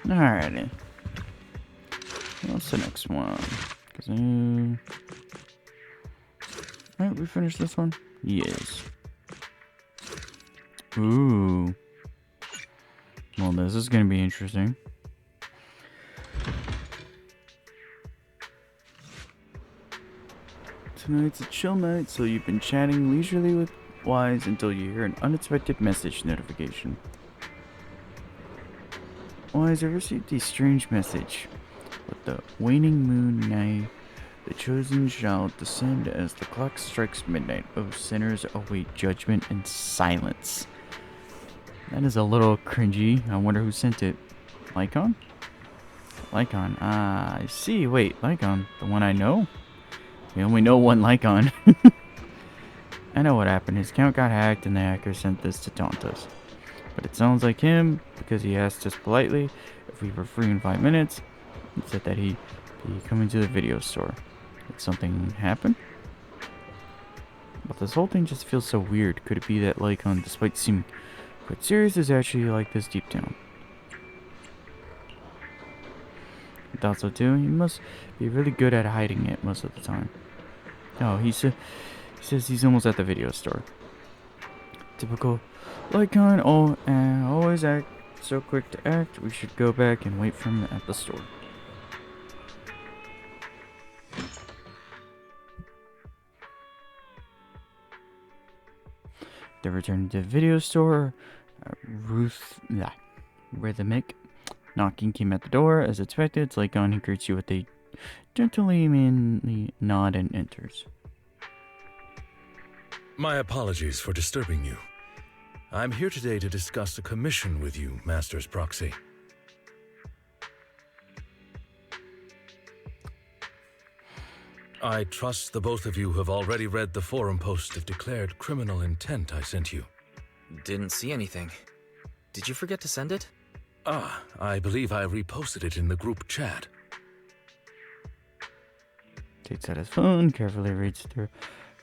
Alrighty. What's the next one? Alright, we finished this one? Yes. Ooh. Well, this is gonna be interesting. Tonight's a chill night, so you've been chatting leisurely with Wise until you hear an unexpected message notification. Wise, I received a strange message. With the waning moon nigh, the chosen shall descend as the clock strikes midnight. Oh, sinners await judgment in silence. That is a little cringy. I wonder who sent it. Lycon? Lycon. Ah, I see. Wait, Lycon. The one I know? We only know one Lycon. I know what happened. His account got hacked and the hacker sent this to taunt us. But it sounds like him because he asked us politely if we were free in 5 minutes. He said that he'd be coming to the video store. Did something happen? But this whole thing just feels so weird. Could it be that Lycon, despite seeming quite serious, is actually like this deep down? I thought so too. He must be really good at hiding it most of the time. Oh, he says he's almost at the video store. Typical Lycon. Oh, and always act so quick to act. We should go back and wait for him at the store. They returned to the video store. Rhythmic knocking came at the door. As expected, it's Lycon who greets you with a gentlemanly nod and enters. My apologies for disturbing you. I'm here today to discuss a commission with you, Master's Proxy. I trust the both of you have already read the forum post of declared criminal intent I sent you. Didn't see anything. Did you forget to send it? I believe I reposted it in the group chat. Takes out his phone, carefully reads through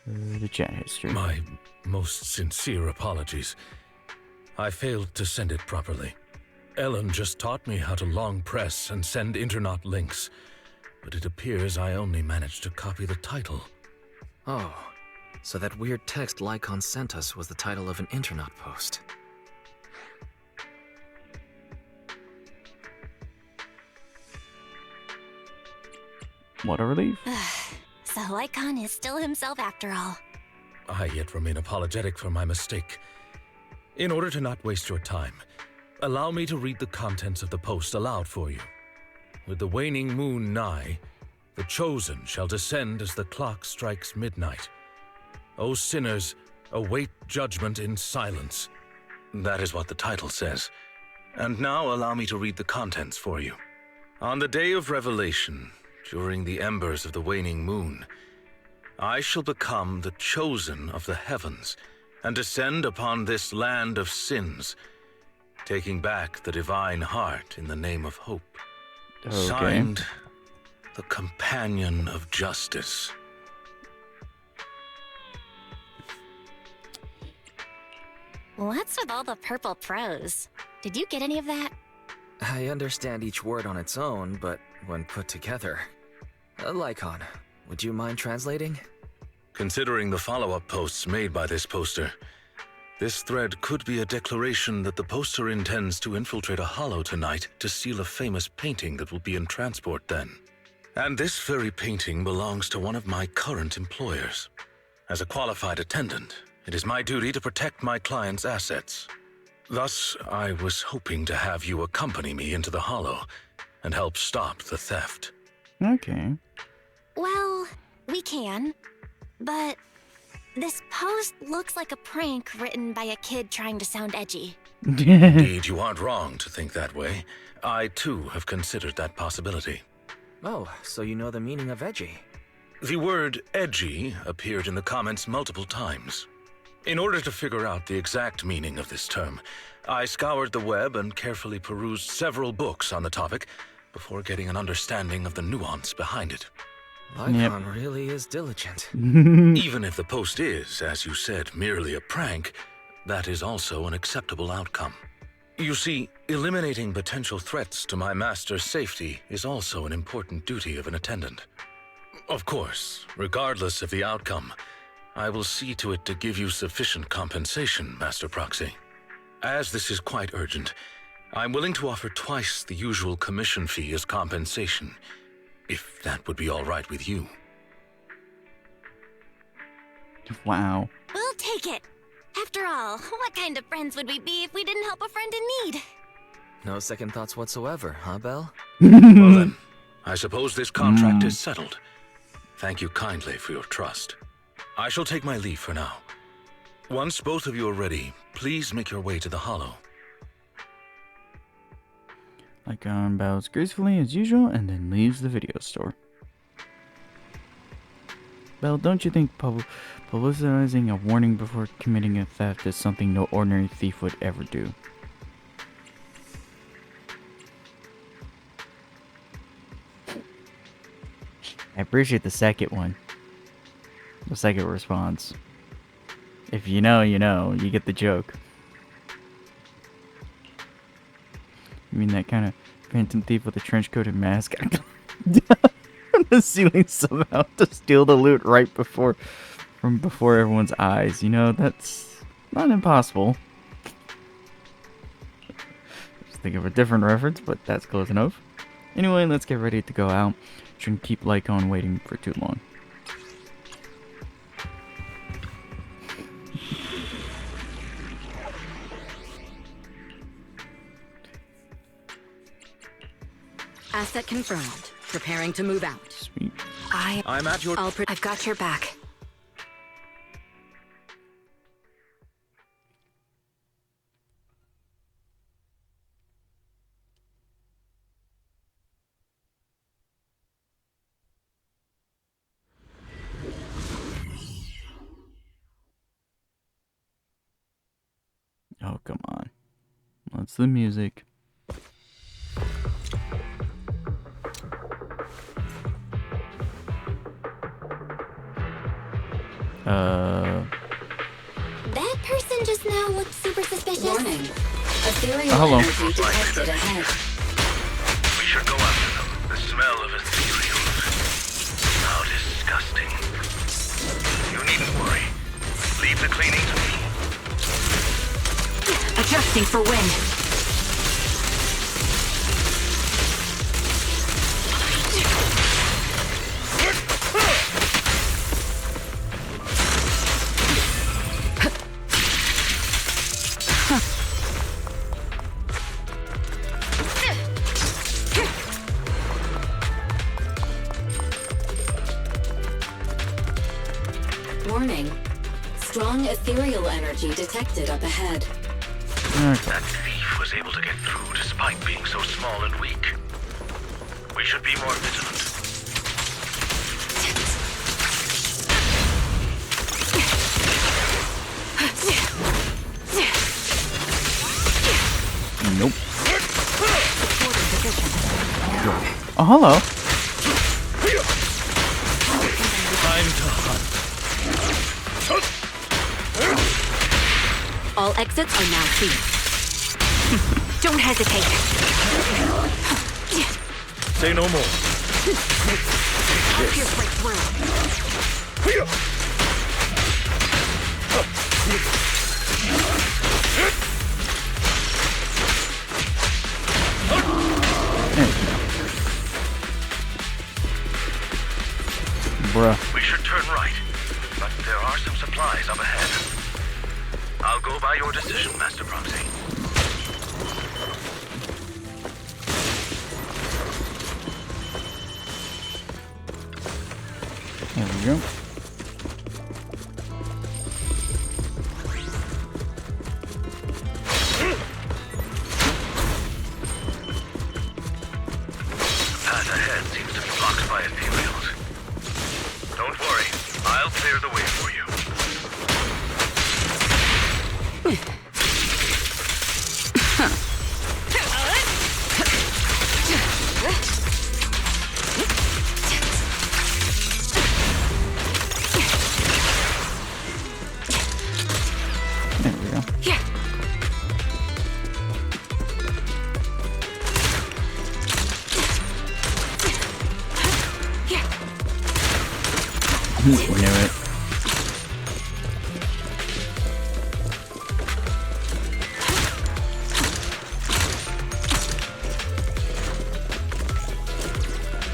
the chat history. My most sincere apologies. I failed to send it properly. Ellen just taught me how to long press and send Internet links, but it appears I only managed to copy the title. Oh, so that weird text Lycon sent us was the title of an internet post. What a relief. So Lycon is still himself after all. I yet remain apologetic for my mistake. In order to not waste your time, allow me to read the contents of the post aloud for you. With the waning moon nigh, the chosen shall descend as the clock strikes midnight. O sinners, await judgment in silence. That is what the title says. And now allow me to read the contents for you. On the day of revelation, during the embers of the waning moon, I shall become the chosen of the heavens and descend upon this land of sins, taking back the divine heart in the name of hope. Okay. Signed, the Companion of Justice. What's with all the purple prose? Did you get any of that? I understand each word on its own, but when put together... Lycon, would you mind translating? Considering the follow-up posts made by this poster, this thread could be a declaration that the poster intends to infiltrate a hollow tonight to steal a famous painting that will be in transport then. And this very painting belongs to one of my current employers. As a qualified attendant, it is my duty to protect my client's assets. Thus, I was hoping to have you accompany me into the hollow and help stop the theft. Okay. Well, we can, but this post looks like a prank written by a kid trying to sound edgy. Indeed, you aren't wrong to think that way. I, too, have considered that possibility. Oh, so you know the meaning of edgy. The word edgy appeared in the comments multiple times. In order to figure out the exact meaning of this term, I scoured the web and carefully perused several books on the topic before getting an understanding of the nuance behind it. Lycon really is diligent. Even if the post is, as you said, merely a prank, that is also an acceptable outcome. You see, eliminating potential threats to my master's safety is also an important duty of an attendant. Of course, regardless of the outcome, I will see to it to give you sufficient compensation, Master Proxy. As this is quite urgent, I'm willing to offer twice the usual commission fee as compensation, if that would be all right with you. Wow. We'll take it. After all, what kind of friends would we be if we didn't help a friend in need? No second thoughts whatsoever, huh, Belle? Well then, I suppose this contract is settled. Thank you kindly for your trust. I shall take my leave for now. Once both of you are ready, please make your way to the Hollow. Lycon bows gracefully as usual and then leaves the video store. Belle, don't you think publicizing a warning before committing a theft is something no ordinary thief would ever do? I appreciate the second one. The second response. If you know, you know. You get the joke. You mean that kind of phantom thief with a trench coat and mask from the ceiling somehow to steal the loot right before everyone's eyes? You know, that's not impossible. Just think of a different reference, but that's close enough. Anyway, let's get ready to go out. Shouldn't keep Lycon waiting for too long. Asset confirmed. Preparing to move out. Sweet. I'm at your... I've got your back. Oh, come on. What's the music? That person just now looked super suspicious. Warning. Ethereal Hello. energy detected ahead. We should go after them. The smell of ethereal. How disgusting. You needn't worry. Leave the cleaning to me. Adjusting for wind. Warning. Strong ethereal energy detected up ahead. That thief was able to get through despite being so small and weak. We should be more vigilant. Nope. Oh, hello. Time to hunt. All exits are now sealed. Don't hesitate. Say no more. Pierce right through. Bruh. We should turn right, but there are some supplies up ahead. I'll go by your decision, Master Proxy. There we go. The path ahead seems to be blocked by ethereals. Don't worry, I'll clear the way for you. There we go. Knew it.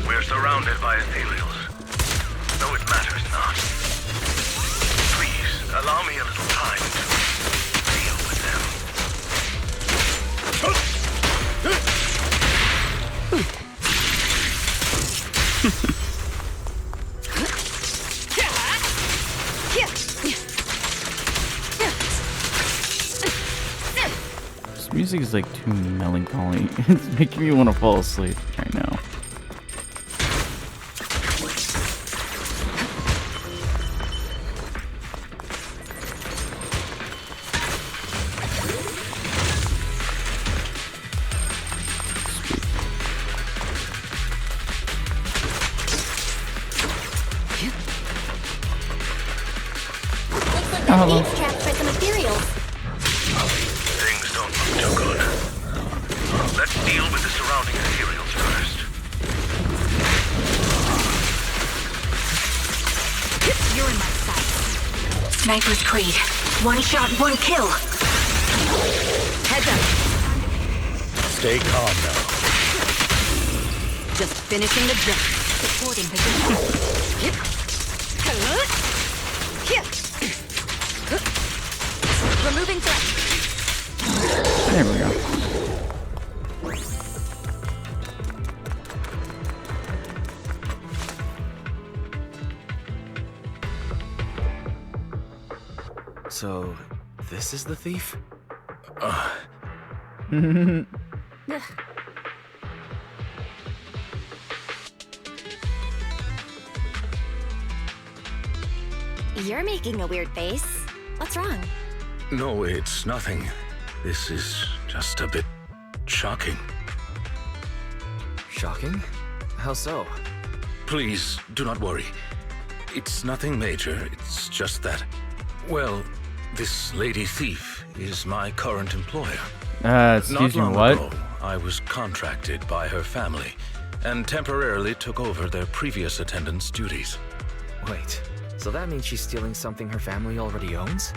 We're surrounded by ethereals, though it matters not. Please, allow me a little time to deal with them. This music is like too melancholy. It's making me want to fall asleep right now. Looks like Oh, the hello. thief's trapped for some materials. Things don't look too good. Let's deal with the surrounding ethereals first. You're in my sights. Sniper's Creed. One shot, one kill. Heads up. Stay calm now. Just finishing the job. Supporting position. Removing threat. There we go. So, this is the thief? You're making a weird face. What's wrong? No, it's nothing. This is just a bit shocking. Shocking? How so? Please, do not worry. It's nothing major. It's just that, well, this lady thief is my current employer. Excuse me, Not long what? ago, I was contracted by her family and temporarily took over their previous attendant's duties. Wait, so that means she's stealing something her family already owns?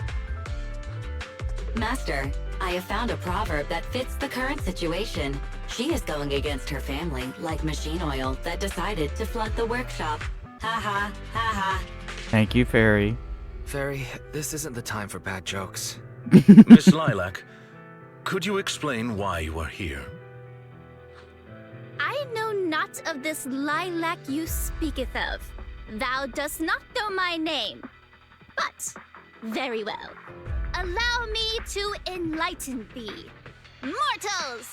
Master, I have found a proverb that fits the current situation. She is going against her family, like machine oil that decided to flood the workshop. Ha ha, ha ha. Thank you, Fairy. Fairy, this isn't the time for bad jokes. Miss Lilac, could you explain why you are here? I know not of this lilac you speaketh of. Thou dost not know my name. But, very well. Allow me to enlighten thee. Mortals,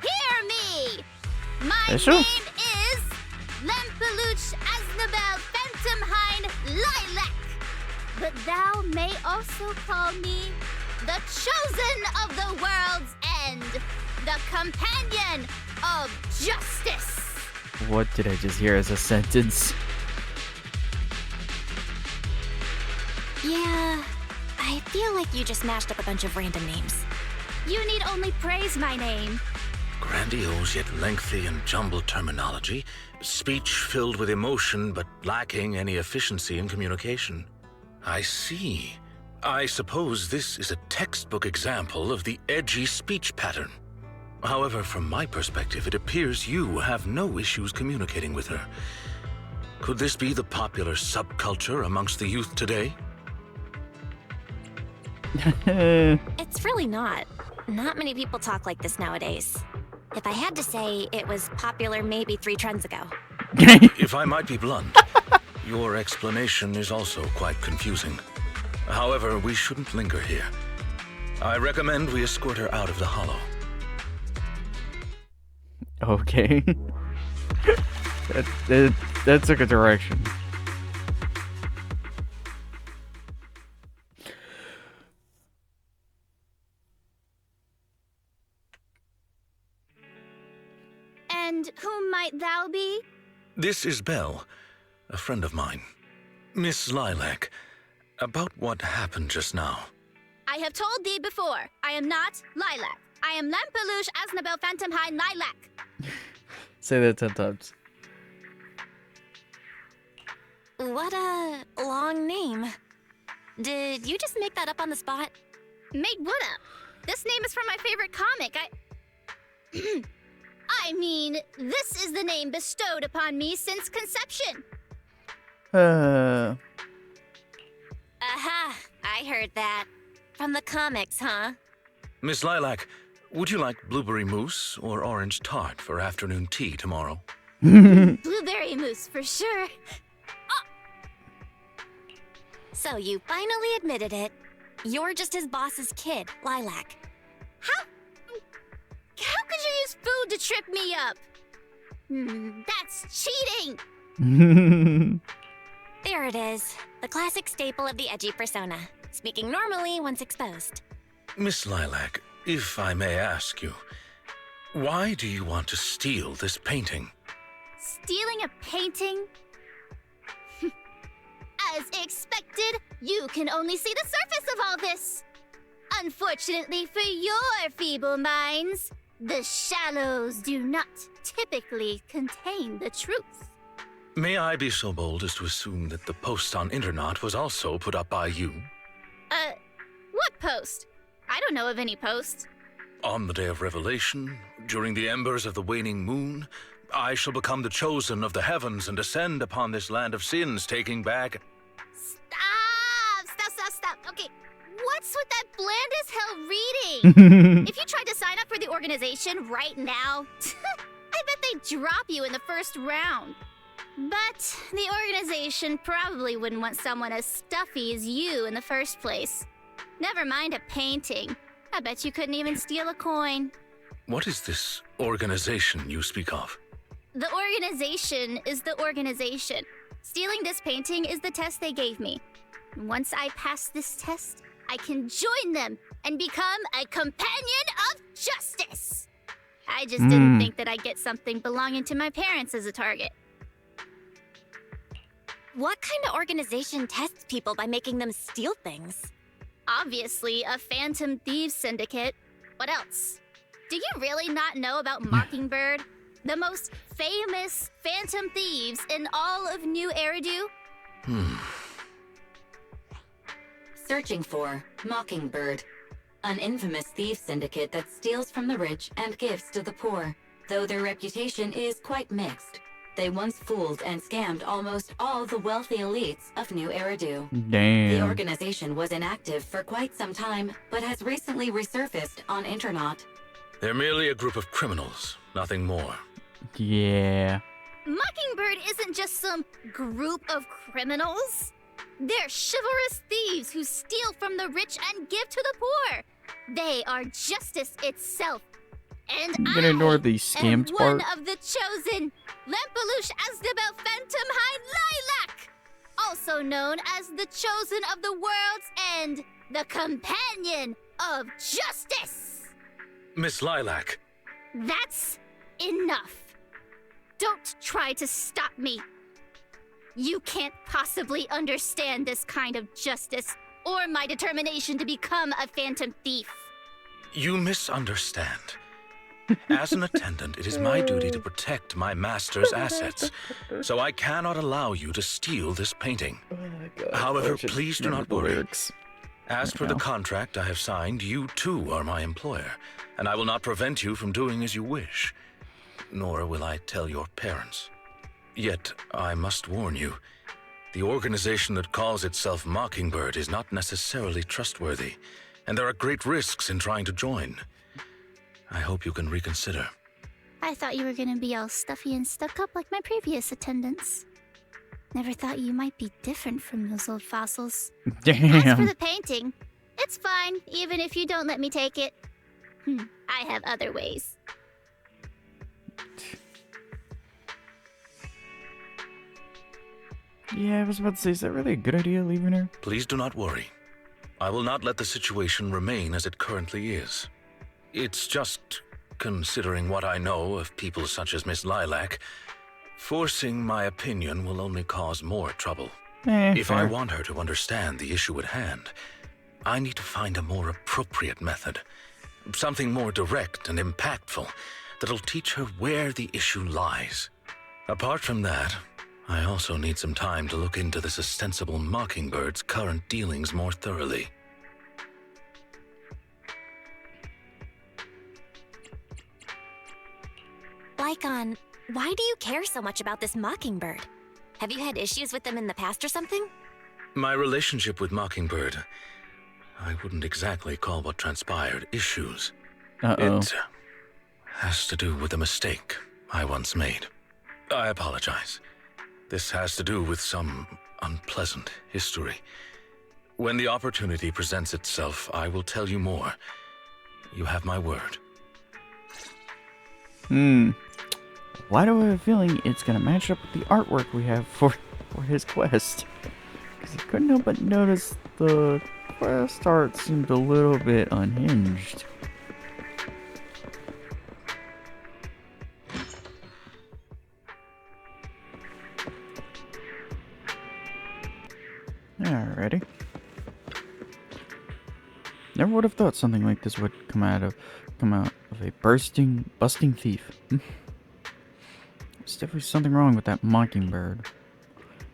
hear me! My Yes, sir. name is Lempeluch Aznabel Phantomhine Lilac. But thou may also call me the chosen of the world's end, the companion of justice. What did I just hear as a sentence? Yeah, I feel like you just mashed up a bunch of random names. You need only praise my name. Grandiose yet lengthy and jumbled terminology, speech filled with emotion but lacking any efficiency in communication. I see. I suppose this is a textbook example of the edgy speech pattern. However, from my perspective, it appears you have no issues communicating with her. Could this be the popular subculture amongst the youth today? It's really not. Not many people talk like this nowadays. If I had to say, it was popular maybe 3 trends ago. If I might be blunt, your explanation is also quite confusing. However, we shouldn't linger here. I recommend we escort her out of the hollow. Okay. that took a direction. And whom might thou be? This is Belle, a friend of mine. Miss Lilac, about what happened just now. I have told thee before, I am not Lilac. I am Lempeluch Aznabel Phantomhine Lilac. Say that 10 times. What Did you just make that up on the spot? Made what up? This name is from my favorite comic. I mean, this is the name bestowed upon me since conception. Aha, I heard that. From the comics, huh? Miss Lilac, would you like blueberry mousse or orange tart for afternoon tea tomorrow? Blueberry mousse for sure. So you finally admitted it. You're just his boss's kid, Lilac. How could you use food to trip me up? That's cheating! There it is. The classic staple of the edgy persona. Speaking normally once exposed. Miss Lilac, if I may ask you, why do you want to steal this painting? Stealing a painting? As expected, you can only see the surface of all this. Unfortunately for your feeble minds, the shallows do not typically contain the truth. May I be so bold as to assume that the post on Internet was also put up by you? What post? I don't know of any post. On the day of revelation, during the embers of the waning moon, I shall become the chosen of the heavens and descend upon this land of sins, taking back... Stop. Okay, what's with that bland as hell reading? If you tried to sign up for the organization right now, I bet they'd drop you in the first round. But the organization probably wouldn't want someone as stuffy as you in the first place. Never mind a painting. I bet you couldn't even steal a coin. What is this organization you speak of? The organization is the organization. Stealing this painting is the test they gave me. Once I pass this test, I can join them and become a companion of justice. I just didn't think that I'd get something belonging to my parents as a target. What kind of organization tests people by making them steal things? Obviously, a Phantom Thieves Syndicate. What else? Do you really not know about Mockingbird? The most famous Phantom Thieves in all of New Eridu? Searching for Mockingbird, an infamous thief syndicate that steals from the rich and gives to the poor. Though their reputation is quite mixed, they once fooled and scammed almost all the wealthy elites of New Eridu. Damn. The organization was inactive for quite some time, but has recently resurfaced on Internet. They're merely a group of criminals, nothing more. Yeah. Mockingbird isn't just some group of criminals. They're chivalrous thieves who steal from the rich and give to the poor. They are justice itself. And You can ignore the scams am part. one of the chosen, Lempelush Asdabel Phantom High Lilac, also known as the chosen of the world's end, the companion of justice. Miss Lilac, That's enough. Don't try to stop me. You can't possibly understand this kind of justice or my determination to become a phantom thief. you misunderstand. As an attendant, it is my duty to protect my master's assets, so I cannot allow you to steal this painting. However, please do not worry. As per the contract I have signed, you too are my employer, and I will not prevent you from doing as you wish. Nor will I tell your parents. Yet, I must warn you, the organization that calls itself Mockingbird is not necessarily trustworthy, and there are great risks in trying to join. I hope you can reconsider. I thought you were gonna be all stuffy and stuck up like my previous attendants. Never thought you might be different from those old fossils. As for Damn. the painting, it's fine, even if you don't let me take it. I have other ways. Yeah, I was about to say, is that really a good idea, leaving her? Please do not worry. I will not let the situation remain as it currently is. It's just, considering what I know of people such as Miss Lilac, forcing my opinion will only cause more trouble. If I Fair. want her to understand the issue at hand, I need to find a more appropriate method. Something more direct and impactful that'll teach her where the issue lies. Apart from that, I also need some time to look into this ostensible Mockingbird's current dealings more thoroughly. Lycon, why do you care so much about this Mockingbird? Have you had issues with them in the past or something? My relationship with Mockingbird, I wouldn't exactly call what transpired issues. Uh-oh. It has to do with a mistake I once made. I apologize. This has to do with some unpleasant history. When the opportunity presents itself, I will tell you more. You have my word. Why do I have a feeling it's gonna match up with the artwork we have for his quest? Because I couldn't help but notice the quest art seemed a little bit unhinged. Alrighty. Never would have thought something like this would come out of a busting thief. There's definitely something wrong with that Mockingbird.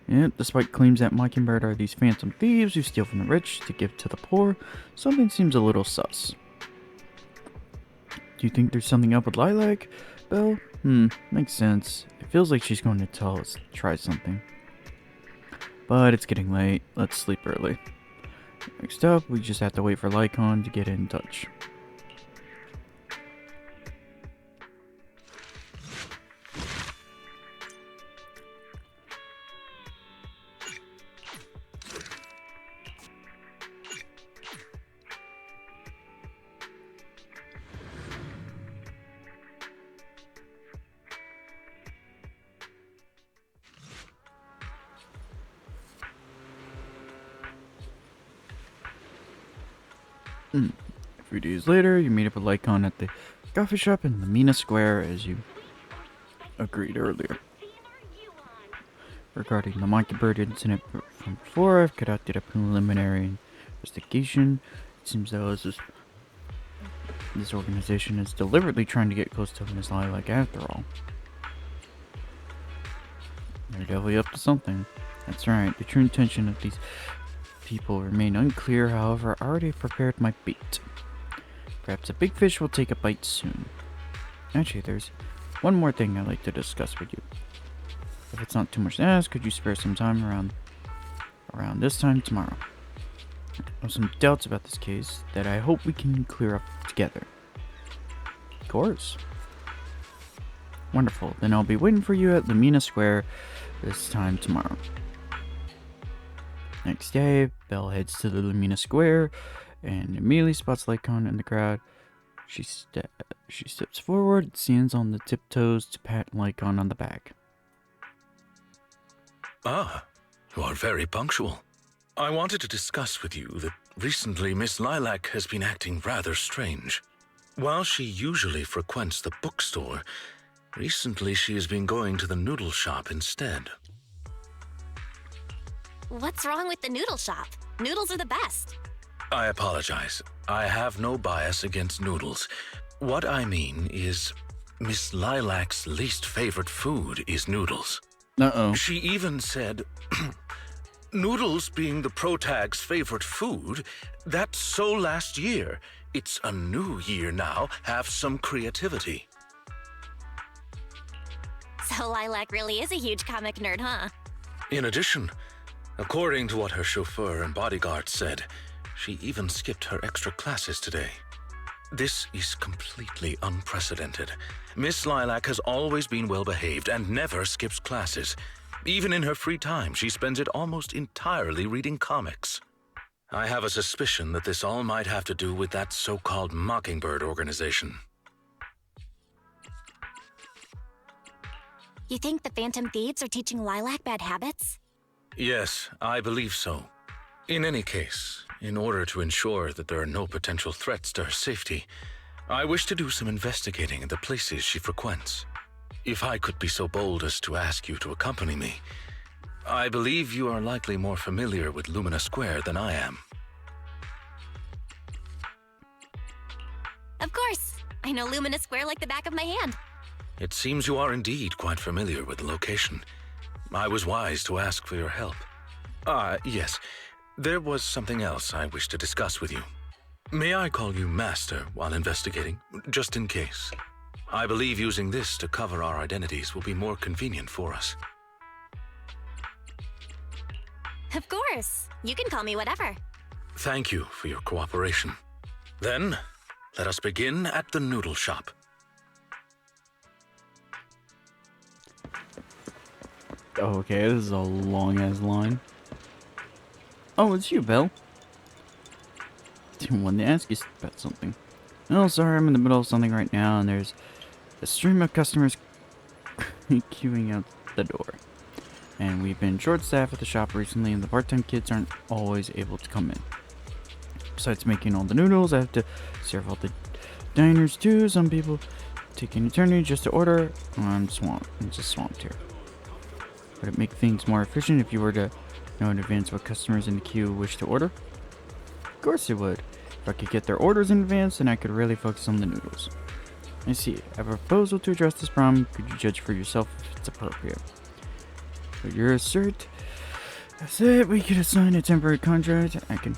Yep, despite claims that Mockingbird are these phantom thieves who steal from the rich to give to the poor, something seems a little sus. Do you think there's something up with Lilac, Belle? Makes sense. It feels like she's going to tell us to try something. But it's getting late. Let's sleep early. Next up, we just have to wait for Lycon to get in touch. A few days later, you meet up with Lycon at the coffee shop in Lamina Square as you agreed earlier. Regarding the Mockingbird incident from before, I've conducted a preliminary investigation. It seems though this organization is deliberately trying to get close to Miss Lilac after all. They're definitely up to something. That's right, the true intention of these people remain unclear, however, I already prepared my bait. Perhaps a big fish will take a bite soon. Actually, there's one more thing I'd like to discuss with you. If it's not too much to ask, could you spare some time around this time tomorrow? I have some doubts about this case that I hope we can clear up together. Of course. Wonderful, then I'll be waiting for you at Lamina Square this time tomorrow. Next day, Belle heads to the Lamina Square and immediately spots Lycon in the crowd. She steps forward, stands on the tiptoes to pat Lycon on the back. Ah, you are very punctual. I wanted to discuss with you that recently Miss Lilac has been acting rather strange. While she usually frequents the bookstore, recently she has been going to the noodle shop instead. What's wrong with the noodle shop? Noodles are the best. I apologize. I have no bias against noodles. What I mean is, Miss Lilac's least favorite food is noodles. Uh-oh. She even said, noodles being the protag's favorite food, that's so last year. It's a new year now. Have some creativity. So Lilac really is a huge comic nerd, huh? In addition, according to what her chauffeur and bodyguard said, she even skipped her extra classes today. This is completely unprecedented. Miss Lilac has always been well-behaved and never skips classes. Even in her free time, she spends it almost entirely reading comics. I have a suspicion that this all might have to do with that so-called Mockingbird organization. You think the Phantom Thieves are teaching Lilac bad habits? Yes, I believe so. In any case, in order to ensure that there are no potential threats to her safety, I wish to do some investigating in the places she frequents. If I could be so bold as to ask you to accompany me, I believe you are likely more familiar with Lumina Square than I am. Of course. I know Lumina Square like the back of my hand. It seems you are indeed quite familiar with the location. I was wise to ask for your help. Yes. There was something else I wish to discuss with you. May I call you Master while investigating, just in case? I believe using this to cover our identities will be more convenient for us. Of course. You can call me whatever. Thank you for your cooperation. Then, let us begin at the noodle shop. Okay, this is a long-ass line. Oh, it's you, Belle. I wanted to ask you about something. Oh, sorry, I'm in the middle of something right now, and there's a stream of customers queuing out the door. And we've been short-staffed at the shop recently, and the part-time kids aren't always able to come in. Besides making all the noodles, I have to serve all the diners too. Some people take an eternity just to order. I'm swamped. I'm just swamped here. Would it make things more efficient if you were to know in advance what customers in the queue wish to order? Of course it would. If I could get their orders in advance, then I could really focus on the noodles. I see. I have a proposal to address this problem. Could you judge for yourself if it's appropriate? But you're a cert. That's it. We could assign a temporary contract. I can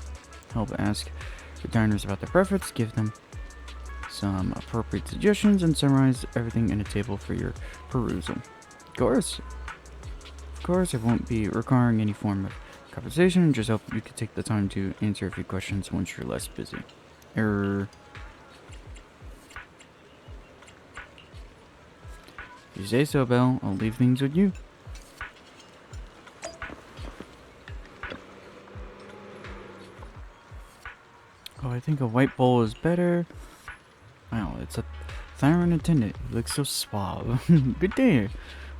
help ask the diners about their preference, give them some appropriate suggestions, and summarize everything in a table for your perusal. Of course. Of course, I won't be requiring any form of compensation. Just hope you could take the time to answer a few questions once you're less busy. If you say so, Belle, I'll leave things with you. Oh, I think a white bowl is better. Wow, it's a Thyron attendant. He looks so suave. Good day.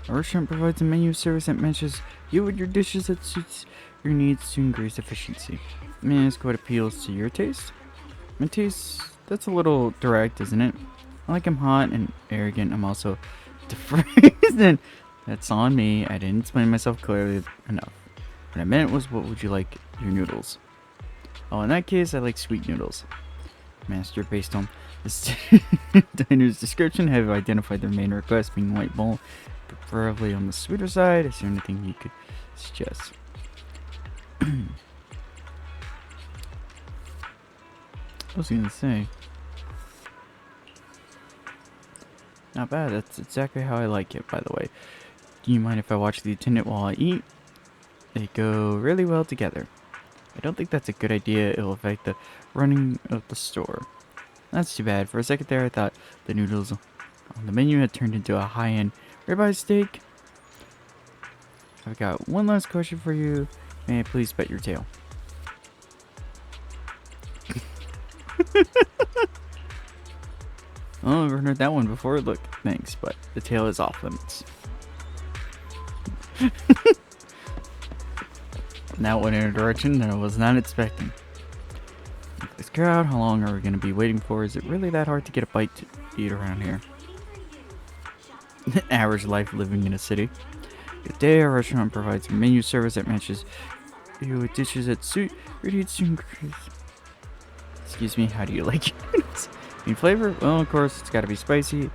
Our restaurant provides a menu service that matches you with your dishes that suits your needs to increase efficiency. May I ask what appeals to your taste? My taste, that's a little direct, isn't it? I like I'm hot and arrogant. I'm also defrosted. And that's on me. I didn't explain myself clearly enough. What I meant was, what would you like your noodles? Oh, in that case, I like sweet noodles. Master, based on this diner's description, have identified their main request being white bowl, preferably on the sweeter side. Is there anything you could suggest? I was gonna say, not bad. That's exactly how I like it, by the way. Do you mind if I watch the attendant while I eat? They go really well together. I don't think that's a good idea. It'll affect the running of the store. That's too bad. For a second there, I thought the noodles on the menu had turned into a high-end ribeye steak. I've got one last question for you. May I please bet your tail? Oh, I've heard that one before. Look, thanks, but the tail is off limits. That went in a direction that I was not expecting. This crowd, how long are we going to be waiting for? Is it really that hard to get a bite to eat around here? Average life living in a city. Good day, our restaurant provides a menu service that matches you with dishes that suit your needs to increase. Excuse me, how do you like it? In flavor? Well, of course, it's got to be spicy.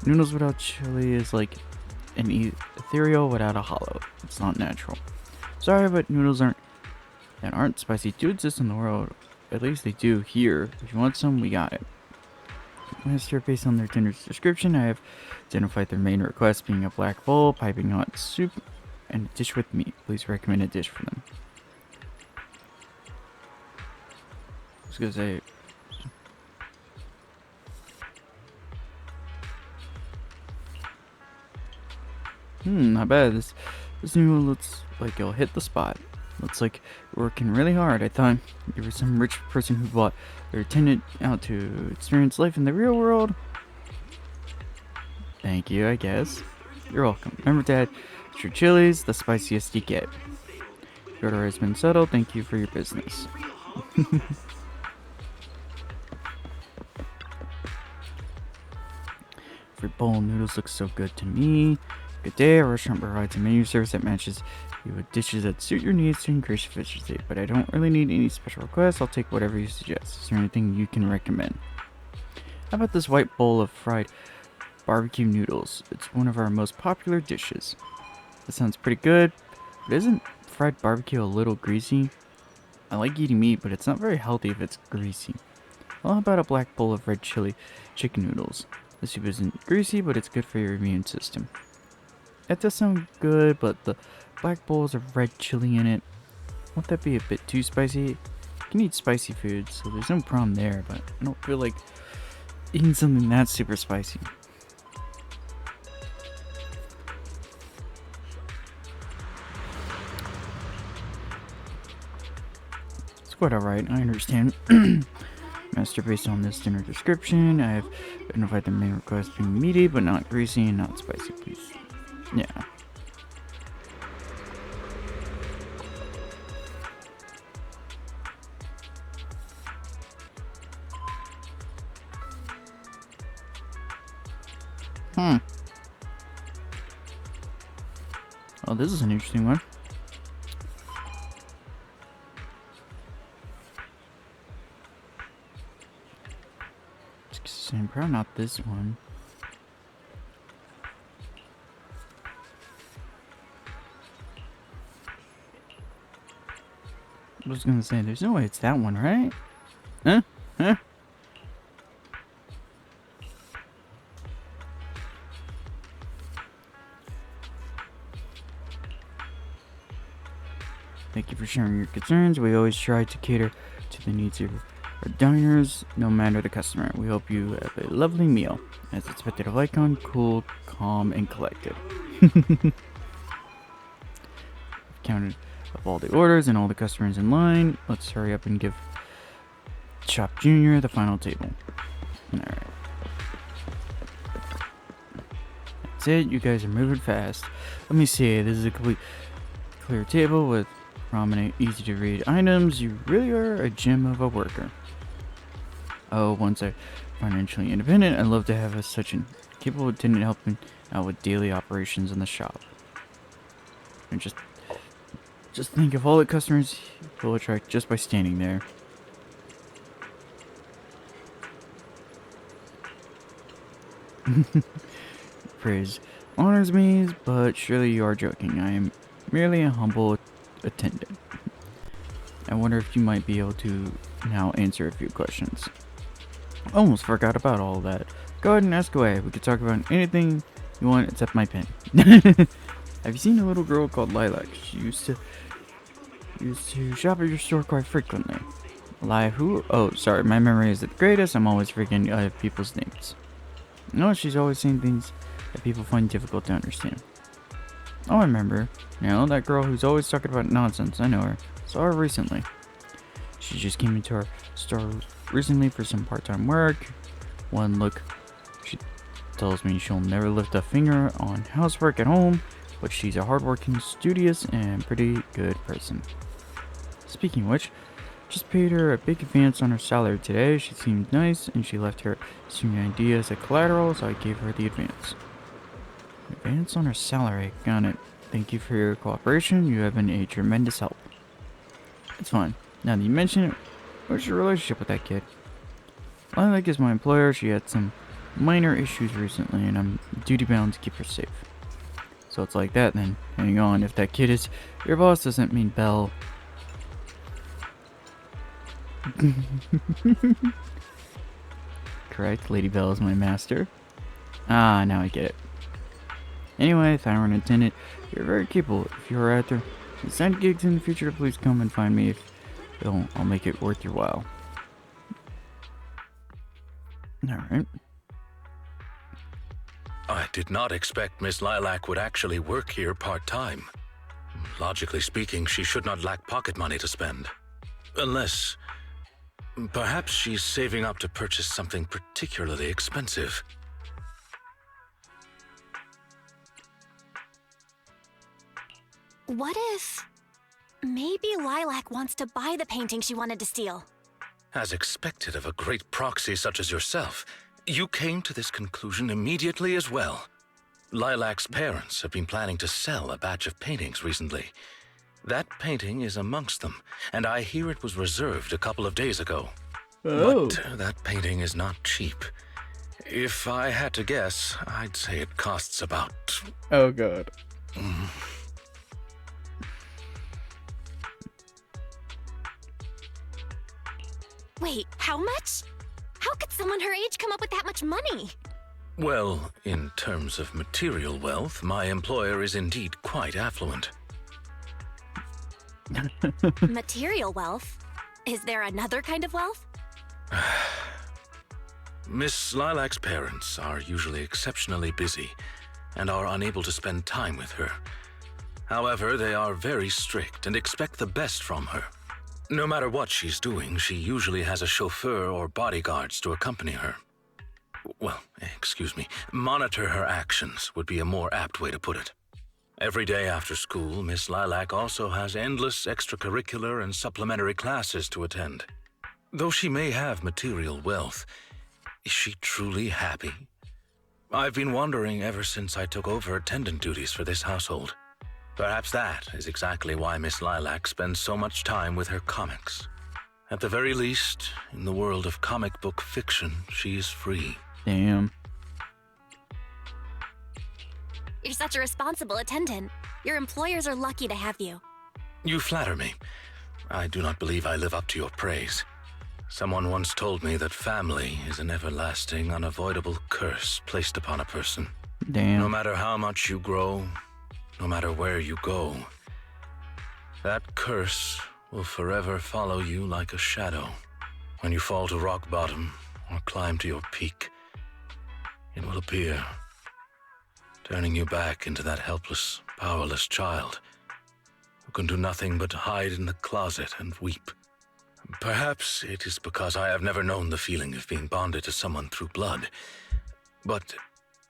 Noodles without chili is like an ethereal without a hollow. It's not natural. Sorry, but noodles aren't spicy do exist in the world. At least they do here. If you want some, we got it. Master, based on their dinner's description, I have identified their main request being a black bowl, piping hot soup, and a dish with meat. Please recommend a dish for them. I was gonna say, not bad. This noodle looks like it'll hit the spot. Looks like you're working really hard. I thought you were some rich person who bought their attendant out to experience life in the real world. Thank you, I guess. You're welcome. Remember to add extra chilies, the spiciest you get. Your order has been settled. Thank you for your business. Every bowl of noodles looks so good to me. Good day, our restaurant provides a menu service that matches you with dishes that suit your needs to increase efficiency, but I don't really need any special requests. I'll take whatever you suggest. Is there anything you can recommend? How about this white bowl of fried barbecue noodles? It's one of our most popular dishes. That sounds pretty good. But isn't fried barbecue a little greasy? I like eating meat, but it's not very healthy if it's greasy. Well, how about a black bowl of red chili chicken noodles? The soup isn't greasy, but it's good for your immune system. That does sound good, but the black bowls of red chili in it, won't that be a bit too spicy? I can eat spicy food, so there's no problem there, but I don't feel like eating something that's super spicy. It's quite alright, I understand. Master, based on this dinner description, I have identified the main request being meaty, but not greasy and not spicy, please. Yeah. Oh, this is an interesting one. I'm probably not this one. I was gonna say, there's no way it's that one, right? Huh? Huh? Thank you for sharing your concerns. We always try to cater to the needs of our diners, no matter the customer. We hope you have a lovely meal. As expected of Lycon, cool, calm, and collected. I've counted up all the orders and all the customers in line. Let's hurry up and give Chop Jr. the final table. Alright. That's it. You guys are moving fast. Let me see. This is a complete clear table with prominent, easy to read items. You really are a gem of a worker. Oh, once I'm financially independent, I'd love to have such a capable attendant helping out with daily operations in the shop. And just think of all the customers he'll attract just by standing there. Praise honors me, but surely you are joking. I am merely a humble attendant. I wonder if you might be able to now answer a few questions. Almost forgot about all that. Go ahead and ask away. We could talk about anything you want except my pen. Have you seen a little girl called Lilac? She used to shop at your store quite frequently. Who? Oh, sorry, my memory is the greatest. I'm always forgetting people's names. No, she's always saying things that people find difficult to understand. Oh, I remember. That girl who's always talking about nonsense. I know her. Saw her recently. She just came into our store recently for some part-time work. One look, she tells me she'll never lift a finger on housework at home, but she's a hardworking, studious, and pretty good person. Speaking of which, just paid her a big advance on her salary today. She seemed nice, and she left her student ID as a collateral, so I gave her the advance. Advance on her salary. Got it. Thank you for your cooperation. You have been a tremendous help. It's fine. Now that you mention it, what's your relationship with that kid? Lilac is my employer. She had some minor issues recently, and I'm duty-bound to keep her safe. So it's like that then. Hang on, if that kid is your boss, doesn't mean Belle. Correct, Lady Belle is my master. Ah, now I get it. Anyway, if I were an attendant, you're very capable. If you're after side gigs in the future, please come and find me. If I'll make it worth your while. Alright. I did not expect Miss Lilac would actually work here part-time. Logically speaking, she should not lack pocket money to spend. Unless, perhaps she's saving up to purchase something particularly expensive. What if maybe Lilac wants to buy the painting she wanted to steal? As expected of a great proxy such as yourself, you came to this conclusion immediately as well. Lilac's parents have been planning to sell a batch of paintings recently. That painting is amongst them, and I hear it was reserved a couple of days ago. Oh. But that painting is not cheap. If I had to guess, I'd say it costs about... Oh god. Wait, how much? How could someone her age come up with that much money? Well, in terms of material wealth, my employer is indeed quite affluent. Material wealth? Is there another kind of wealth? Miss Lilac's parents are usually exceptionally busy and are unable to spend time with her. However, they are very strict and expect the best from her. No matter what she's doing, she usually has a chauffeur or bodyguards to accompany her. Well, excuse me, monitor her actions would be a more apt way to put it. Every day after school, Miss Lilac also has endless extracurricular and supplementary classes to attend. Though she may have material wealth, is she truly happy? I've been wondering ever since I took over attendant duties for this household. Perhaps that is exactly why Miss Lilac spends so much time with her comics. At the very least, in the world of comic book fiction, she is free. Damn. You're such a responsible attendant. Your employers are lucky to have you. You flatter me. I do not believe I live up to your praise. Someone once told me that family is an everlasting, unavoidable curse placed upon a person. Damn. No matter how much you grow, no matter where you go, that curse will forever follow you like a shadow. When you fall to rock bottom or climb to your peak, it will appear, turning you back into that helpless, powerless child who can do nothing but hide in the closet and weep. Perhaps it is because I have never known the feeling of being bonded to someone through blood, but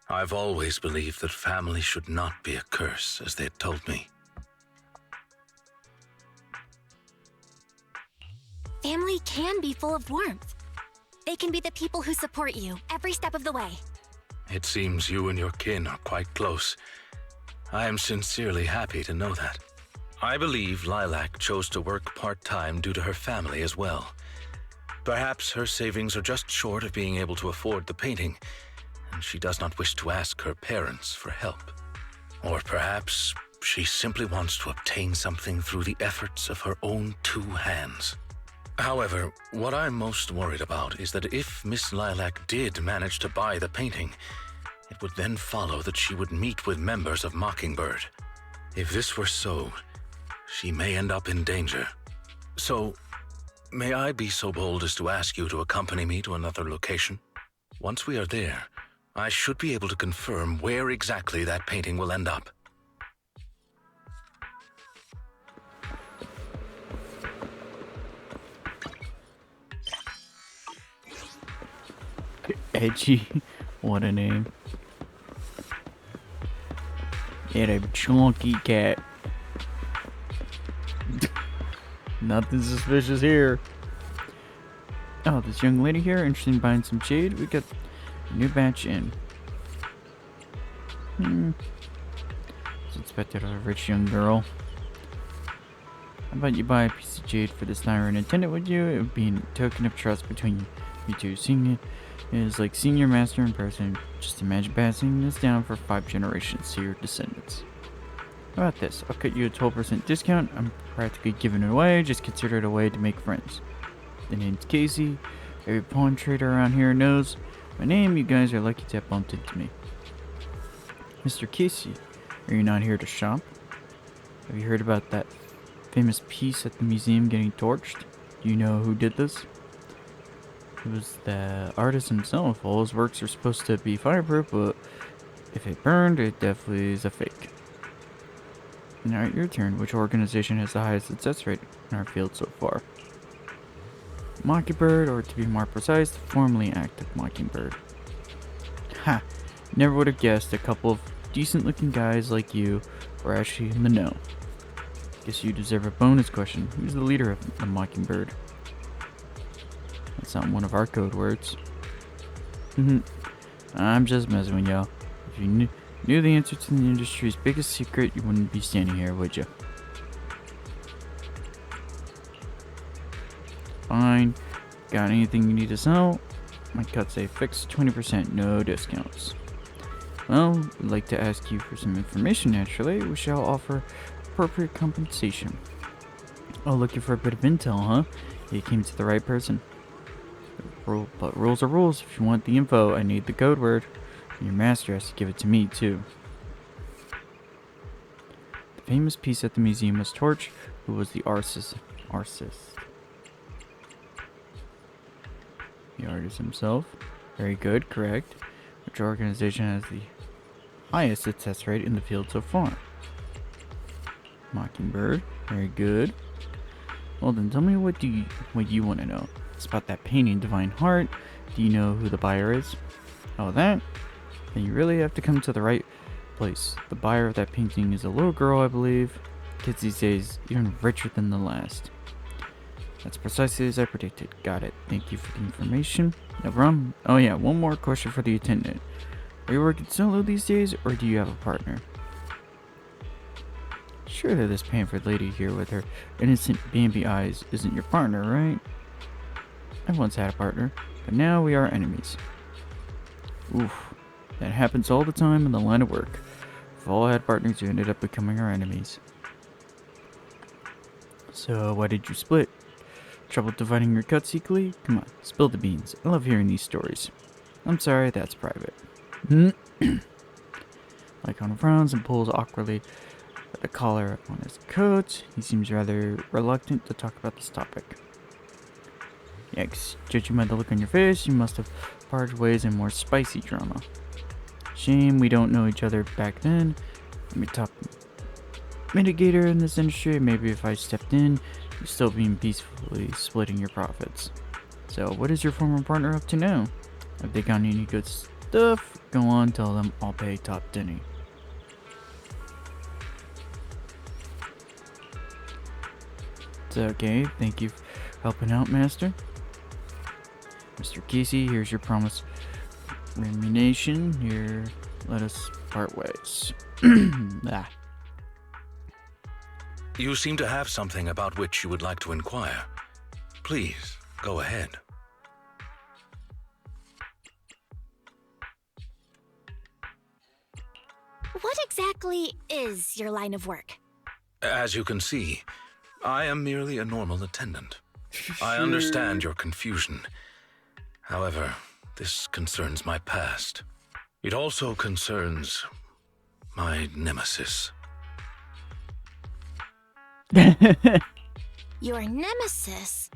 I've always believed that family should not be a curse, as they had told me. Family can be full of warmth. They can be the people who support you every step of the way. It seems you and your kin are quite close. I am sincerely happy to know that. I believe Lilac chose to work part-time due to her family as well. Perhaps her savings are just short of being able to afford the painting, and she does not wish to ask her parents for help. Or perhaps she simply wants to obtain something through the efforts of her own two hands. However, what I'm most worried about is that if Miss Lilac did manage to buy the painting, it would then follow that she would meet with members of Mockingbird. If this were so, she may end up in danger. So, may I be so bold as to ask you to accompany me to another location? Once we are there, I should be able to confirm where exactly that painting will end up. Edgy. What a name. And a chunky cat. Nothing suspicious here. Oh, this young lady here, interested in buying some shade. We got a new batch in. It's expected of a rich young girl. How about you buy a piece of jade for this Nyran attendant, would you? It would be a token of trust between you two. Seeing it is like seeing your master in person. Just imagine passing this down for 5 generations to your descendants. How about this? I'll cut you a 12% discount. I'm practically giving it away. Just consider it a way to make friends. The name's Casey. Every pawn trader around here knows my name. You guys are lucky to have bumped into me. Mr. Casey, are you not here to shop? Have you heard about that famous piece at the museum getting torched? Do you know who did this? It was the artist himself. All his works are supposed to be fireproof, but if it burned, it definitely is a fake. Alright, your turn. Which organization has the highest success rate in our field so far? Mockingbird, or to be more precise, the formerly active Mockingbird. Ha! Never would have guessed a couple of decent looking guys like you were actually in the know. Guess you deserve a bonus question. Who's the leader of the Mockingbird? That's not one of our code words. I'm just messing with y'all. If you knew the answer to the industry's biggest secret, you wouldn't be standing here, would you? Fine. Got anything you need to sell? My cuts say fixed 20%, no discounts. Well, we'd like to ask you for some information naturally. We shall offer appropriate compensation. Oh, looking for a bit of intel, huh? You came to the right person. But rules are rules. If you want the info, I need the code word. And your master has to give it to me, too. The famous piece at the museum was Torch, who was the artist. The artist himself. Very good, correct. Which organization has the highest success rate in the field so far? Mockingbird. Very good. Well then, tell me what you want to know. It's about that painting, Divine Heart. Do you know who the buyer is? Oh, that? Then you really have to come to the right place. The buyer of that painting is a little girl, I believe. Kids these days, even richer than the last. That's precisely as I predicted. Got it. Thank you for the information. No problem. Oh yeah, one more question for the attendant. Are you working solo these days, or do you have a partner? Surely this pampered lady here with her innocent Bambi eyes isn't your partner, right? I once had a partner, but now we are enemies. Oof. That happens all the time in the line of work. We've all had partners who ended up becoming our enemies. So, why did you split? Trouble dividing your cuts equally? Come on, spill the beans. I love hearing these stories. I'm sorry, that's private. Lycon frowns and pulls awkwardly at the collar on his coat. He seems rather reluctant to talk about this topic. Yikes, judging by the look on your face, you must have parted ways in more spicy drama. Shame we don't know each other back then. I'm a top mitigator in this industry. Maybe if I stepped in, you'd still be peacefully splitting your profits. So, what is your former partner up to now? Have they got any good stuff? Go on, tell them I'll pay top Denny. It's okay, thank you for helping out, Master. Mr. Casey, here's your promised remuneration. Here, let us part ways. You seem to have something about which you would like to inquire. Please, go ahead. What exactly is your line of work? As you can see, I am merely a normal attendant. I understand your confusion. However, this concerns my past. It also concerns my nemesis. Your nemesis?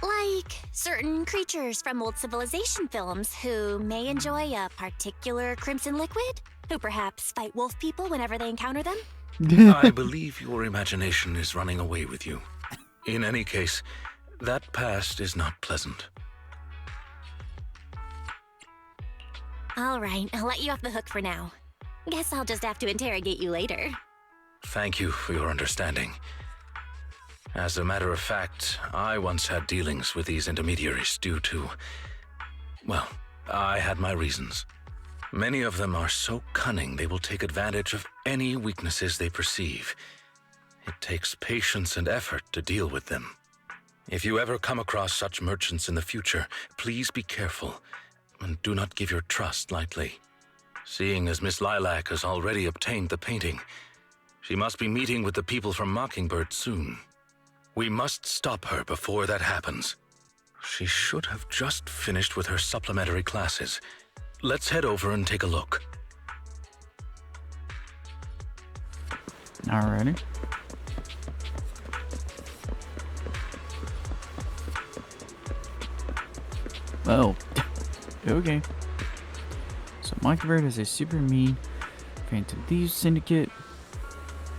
Like certain creatures from old civilization films who may enjoy a particular crimson liquid? Who perhaps fight wolf people whenever they encounter them? I believe your imagination is running away with you. In any case, that past is not pleasant. All right, I'll let you off the hook for now. Guess I'll just have to interrogate you later. Thank you for your understanding. As a matter of fact, I once had dealings with these intermediaries due to... well, I had my reasons. Many of them are so cunning they will take advantage of any weaknesses they perceive. It takes patience and effort to deal with them. If you ever come across such merchants in the future, please be careful and do not give your trust lightly. Seeing as Miss Lilac has already obtained the painting, she must be meeting with the people from Mockingbird soon. We must stop her before that happens. She should have just finished with her supplementary classes. Let's head over and take a look. Alrighty. Oh, okay. So Mockingbird is a super mean Phantom Thieves syndicate.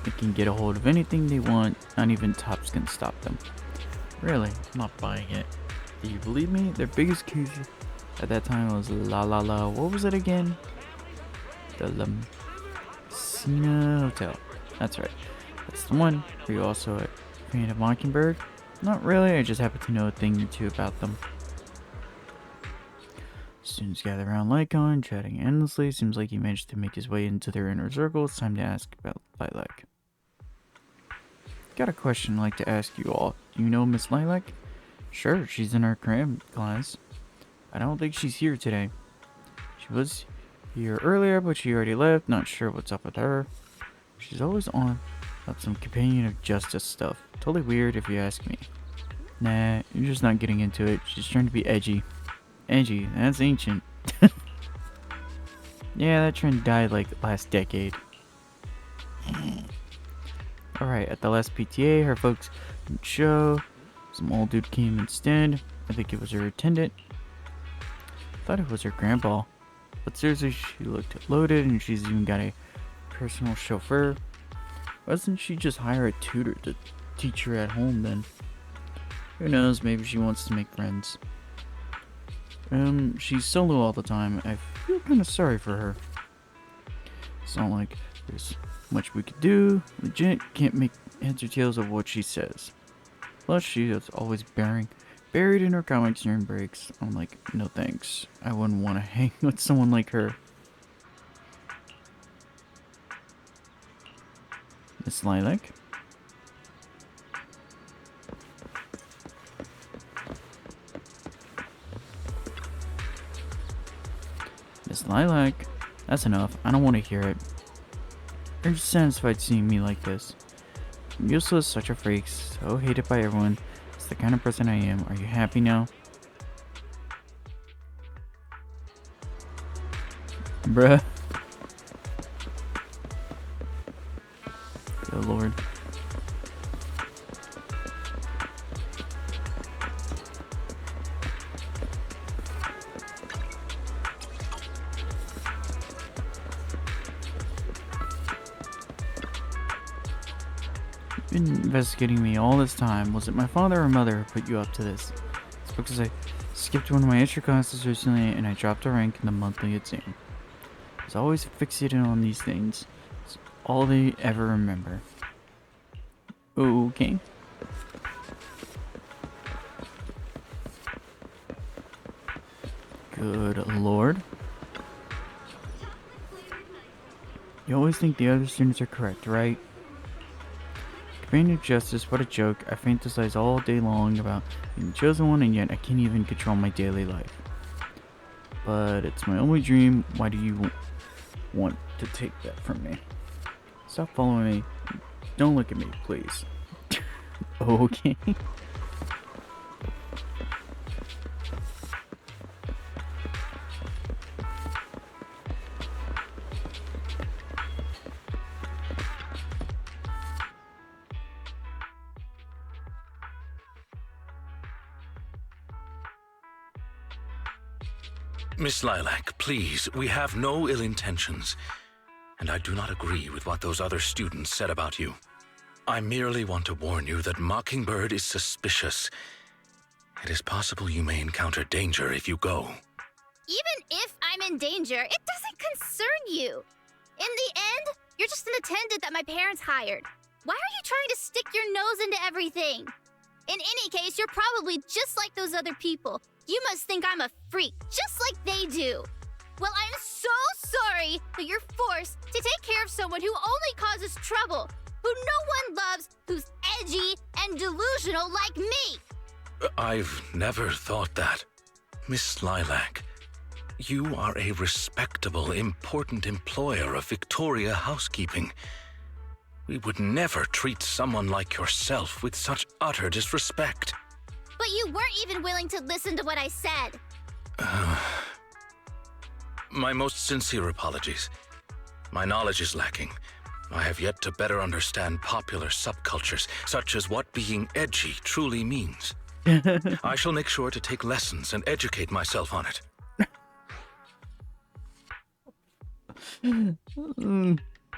They can get a hold of anything they want. Not even Tops can stop them. Really, I'm not buying it. Do you believe me? Their biggest case at that time was what was it again? The Cena Hotel. That's right. That's the one. Are you also a fan of Mockingbird? Not really, I just happen to know a thing or two about them. Students gather around Lycon, chatting endlessly. Seems like he managed to make his way into their inner circle. It's time to ask about Lilac. Got a question I'd like to ask you all. Do you know Miss Lilac? Sure, she's in our cram class. I don't think she's here today. She was here earlier, but she already left. Not sure what's up with her. She's always on about some companion of justice stuff. Totally weird if you ask me. Nah, you're just not getting into it. She's trying to be edgy. edgy. That's ancient. Yeah, that trend died like last decade. Alright, at the last PTA, her folks didn't show. Some old dude came instead. I think it was her attendant. Thought it was her grandpa. But seriously, she looked loaded and she's even got a personal chauffeur. Why doesn't she just hire a tutor to teach her at home then? Who knows, maybe she wants to make friends. She's solo all the time. I feel kind of sorry for her. It's not like there's much we could do. Legit, can't make heads or tails of what she says. Plus, she is always buried in her comics during breaks. I'm like, no thanks. I wouldn't want to hang with someone like her. Miss Lilac? Miss Lilac? That's enough. I don't want to hear it. Are you satisfied seeing me like this? I'm useless, such a freak, so hated by everyone. It's the kind of person I am. Are you happy now? Bruh. Good lord. You've been investigating me all this time. Was it my father or mother who put you up to this? It's because I skipped one of my extra classes recently and I dropped a rank in the monthly exam. I was always fixated on these things. It's all they ever remember. Okay. Good lord. You always think the other students are correct, right? Companion of Justice, what a joke. I fantasize all day long about being the chosen one, and yet I can't even control my daily life. But it's my only dream. Why do you want to take that from me? Stop following me. Don't look at me, please. Okay. Miss Lilac, please, we have no ill intentions. And I do not agree with what those other students said about you. I merely want to warn you that Mockingbird is suspicious. It is possible you may encounter danger if you go. Even if I'm in danger, it doesn't concern you. In the end, you're just an attendant that my parents hired. Why are you trying to stick your nose into everything? In any case, you're probably just like those other people. You must think I'm a freak, just like they do. Well, I'm so sorry that you're forced to take care of someone who only causes trouble, who no one loves, who's edgy and delusional like me. I've never thought that. Miss Lilac, you are a respectable, important employer of Victoria Housekeeping. We would never treat someone like yourself with such utter disrespect. But you weren't even willing to listen to what I said. My most sincere apologies. My knowledge is lacking. I have yet to better understand popular subcultures, such as what being edgy truly means. I shall make sure to take lessons and educate myself on it.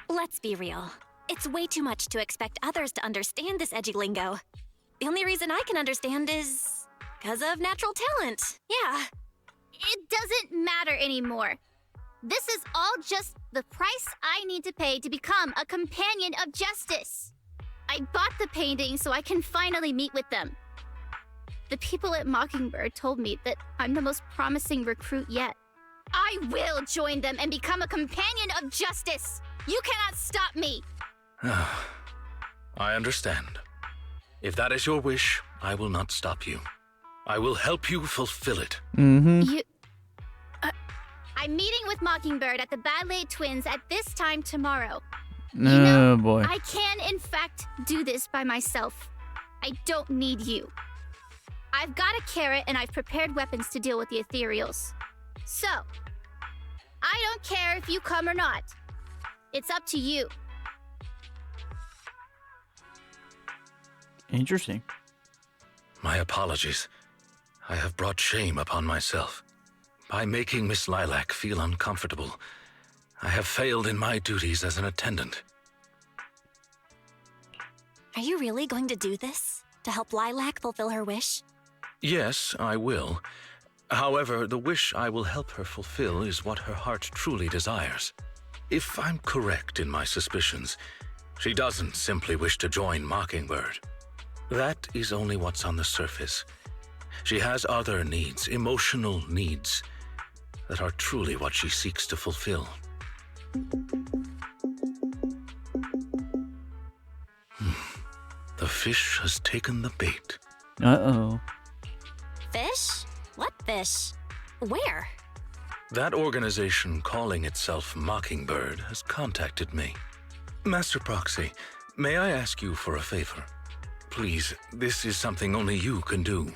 Let's be real. It's way too much to expect others to understand this edgy lingo. The only reason I can understand is because of natural talent. Yeah. It doesn't matter anymore. This is all just the price I need to pay to become a companion of justice. I bought the painting so I can finally meet with them. The people at Mockingbird told me that I'm the most promising recruit yet. I will join them and become a companion of justice. You cannot stop me. I understand. If that is your wish, I will not stop you. I will help you fulfill it. I'm meeting with Mockingbird at the Ballet Twins at this time tomorrow. Oh boy. I can, in fact, do this by myself. I don't need you. I've got a carrot and I've prepared weapons to deal with the ethereals. So, I don't care if you come or not. It's up to you. Interesting. My apologies. I have brought shame upon myself. By making Miss Lilac feel uncomfortable, I have failed in my duties as an attendant. Are you really going to do this? To help Lilac fulfill her wish? Yes, I will. However, the wish I will help her fulfill is what her heart truly desires. If I'm correct in my suspicions, she doesn't simply wish to join Mockingbird. That is only what's on the surface. She has other needs, emotional needs, that are truly what she seeks to fulfill. The fish has taken the bait. Uh-oh. Fish? What fish? Where? That organization calling itself Mockingbird has contacted me. Master Proxy, may I ask you for a favor? Please, this is something only you can do.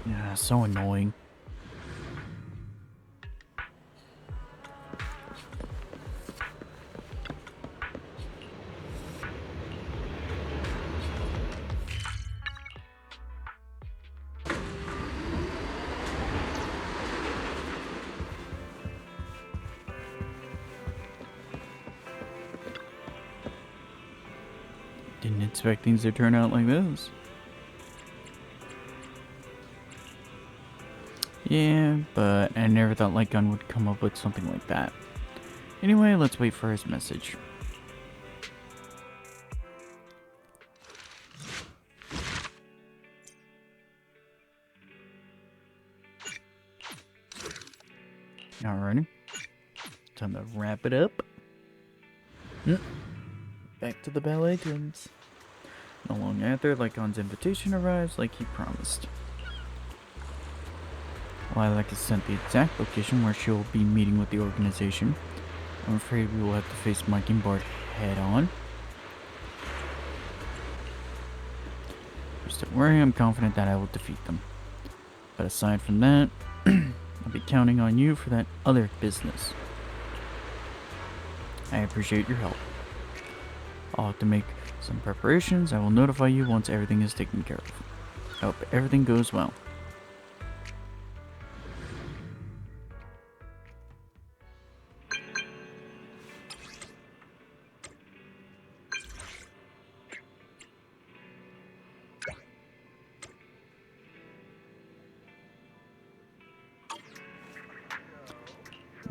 Yeah, so annoying. Didn't expect things to turn out like this. Yeah, but I never thought Light Gun would come up with something like that. Anyway, let's wait for his message. Alrighty. Time to wrap it up. Back to the ballet drums. Not long after, Lycon's invitation arrives like he promised. Lilac has sent the exact location where she will be meeting with the organization. I'm afraid we will have to face Mockingbird head on. Just don't worry, I'm confident that I will defeat them. But aside from that, I'll be counting on you for that other business. I appreciate your help. I'll have to make some preparations. I will notify you once everything is taken care of. I hope everything goes well.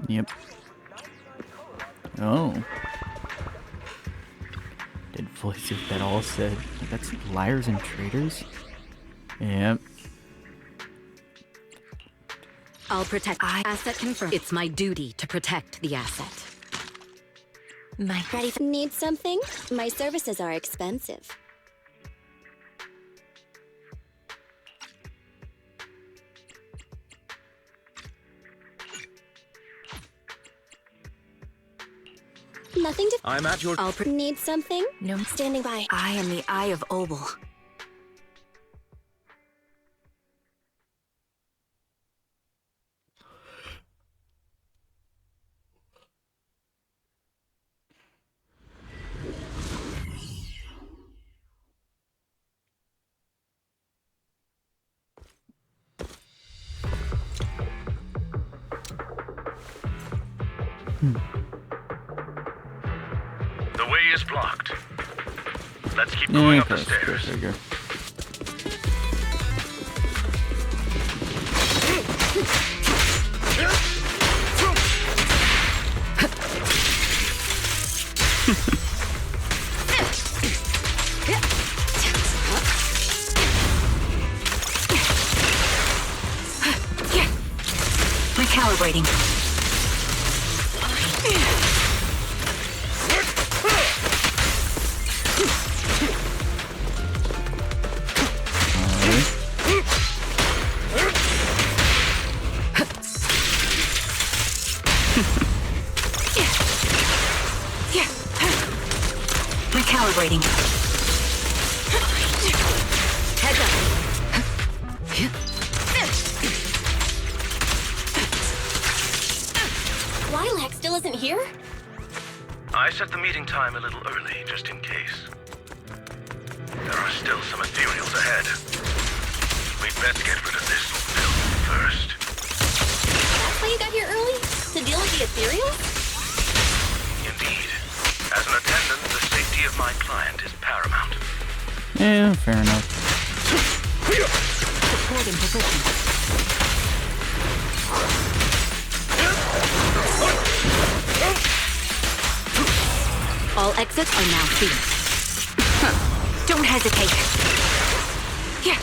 Yep. Oh. Did voice if that all said. That's liars and traitors? Yep. I'll protect. Asset confirmed. It's my duty to protect the asset. Ready for— Need something? My services are expensive. Nothing to— I'm at your— Need something? No. Standing by. I am the Eye of Obel. The way is blocked. Let's keep going up the stairs. There you go. Recalibrating. Alright. Recalibrating. Heads up. Lilac still isn't here? I set the meeting time a little early, just in case. There are still some ethereals ahead. We'd best get rid of this film first. That's why you got here early? To deal with the ethereal? Indeed. As an attendant, the safety of my client is paramount. Yeah, fair enough. Support in position. All exits are now sealed. Don't hesitate. Yeah.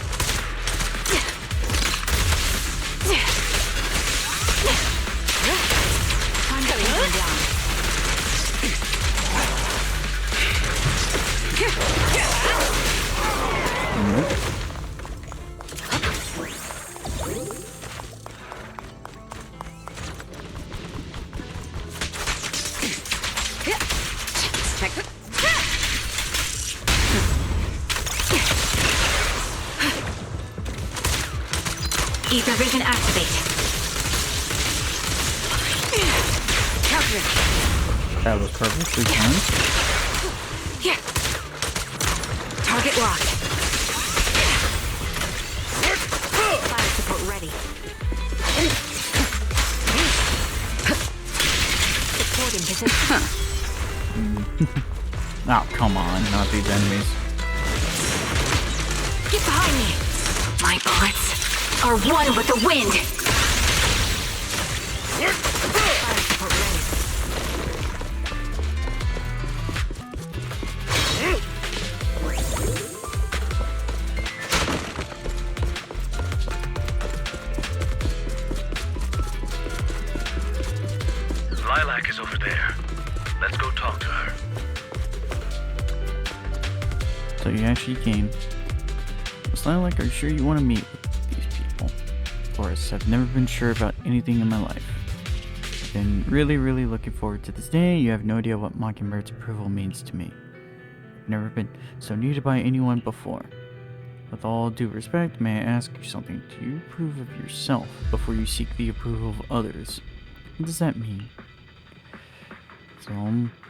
I'm cutting them down. Check. Ether vision activate. Cover it. That was perfectly timed. Yeah. Target locked. Fire support ready. Support in position. Oh, come on, not these enemies. Get behind me. My bullets are one with the wind. Fire support ready. Lilac is over there. Let's go talk to her. So you actually came. It's not like, are you sure you want to meet with these people? Of course, I've never been sure about anything in my life. I've been really looking forward to this day. You have no idea what Mockingbird's approval means to me. I've never been so needed by anyone before. With all due respect, may I ask you something? Do you approve of yourself before you seek the approval of others? What does that mean? So,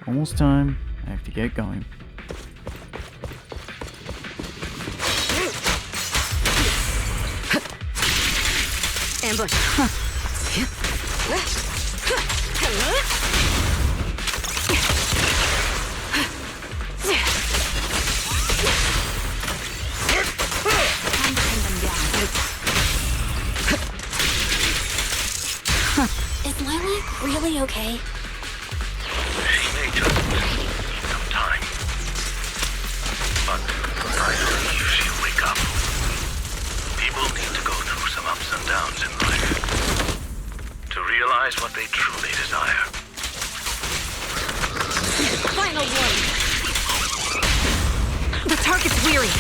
almost time. I have to get going. Ambush. Is Lilac really okay? She may just need some time. But I believe she'll wake up. People need to go through some ups and downs in life to realize what they truly desire. Final warning. The target's weary.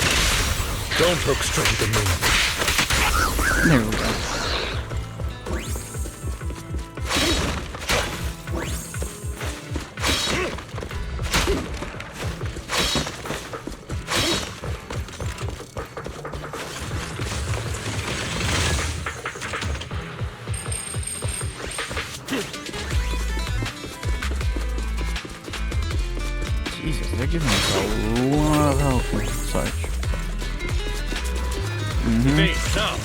Don't look straight at the moon. There we go. Jesus, they're giving us a lot of help and such. Face up.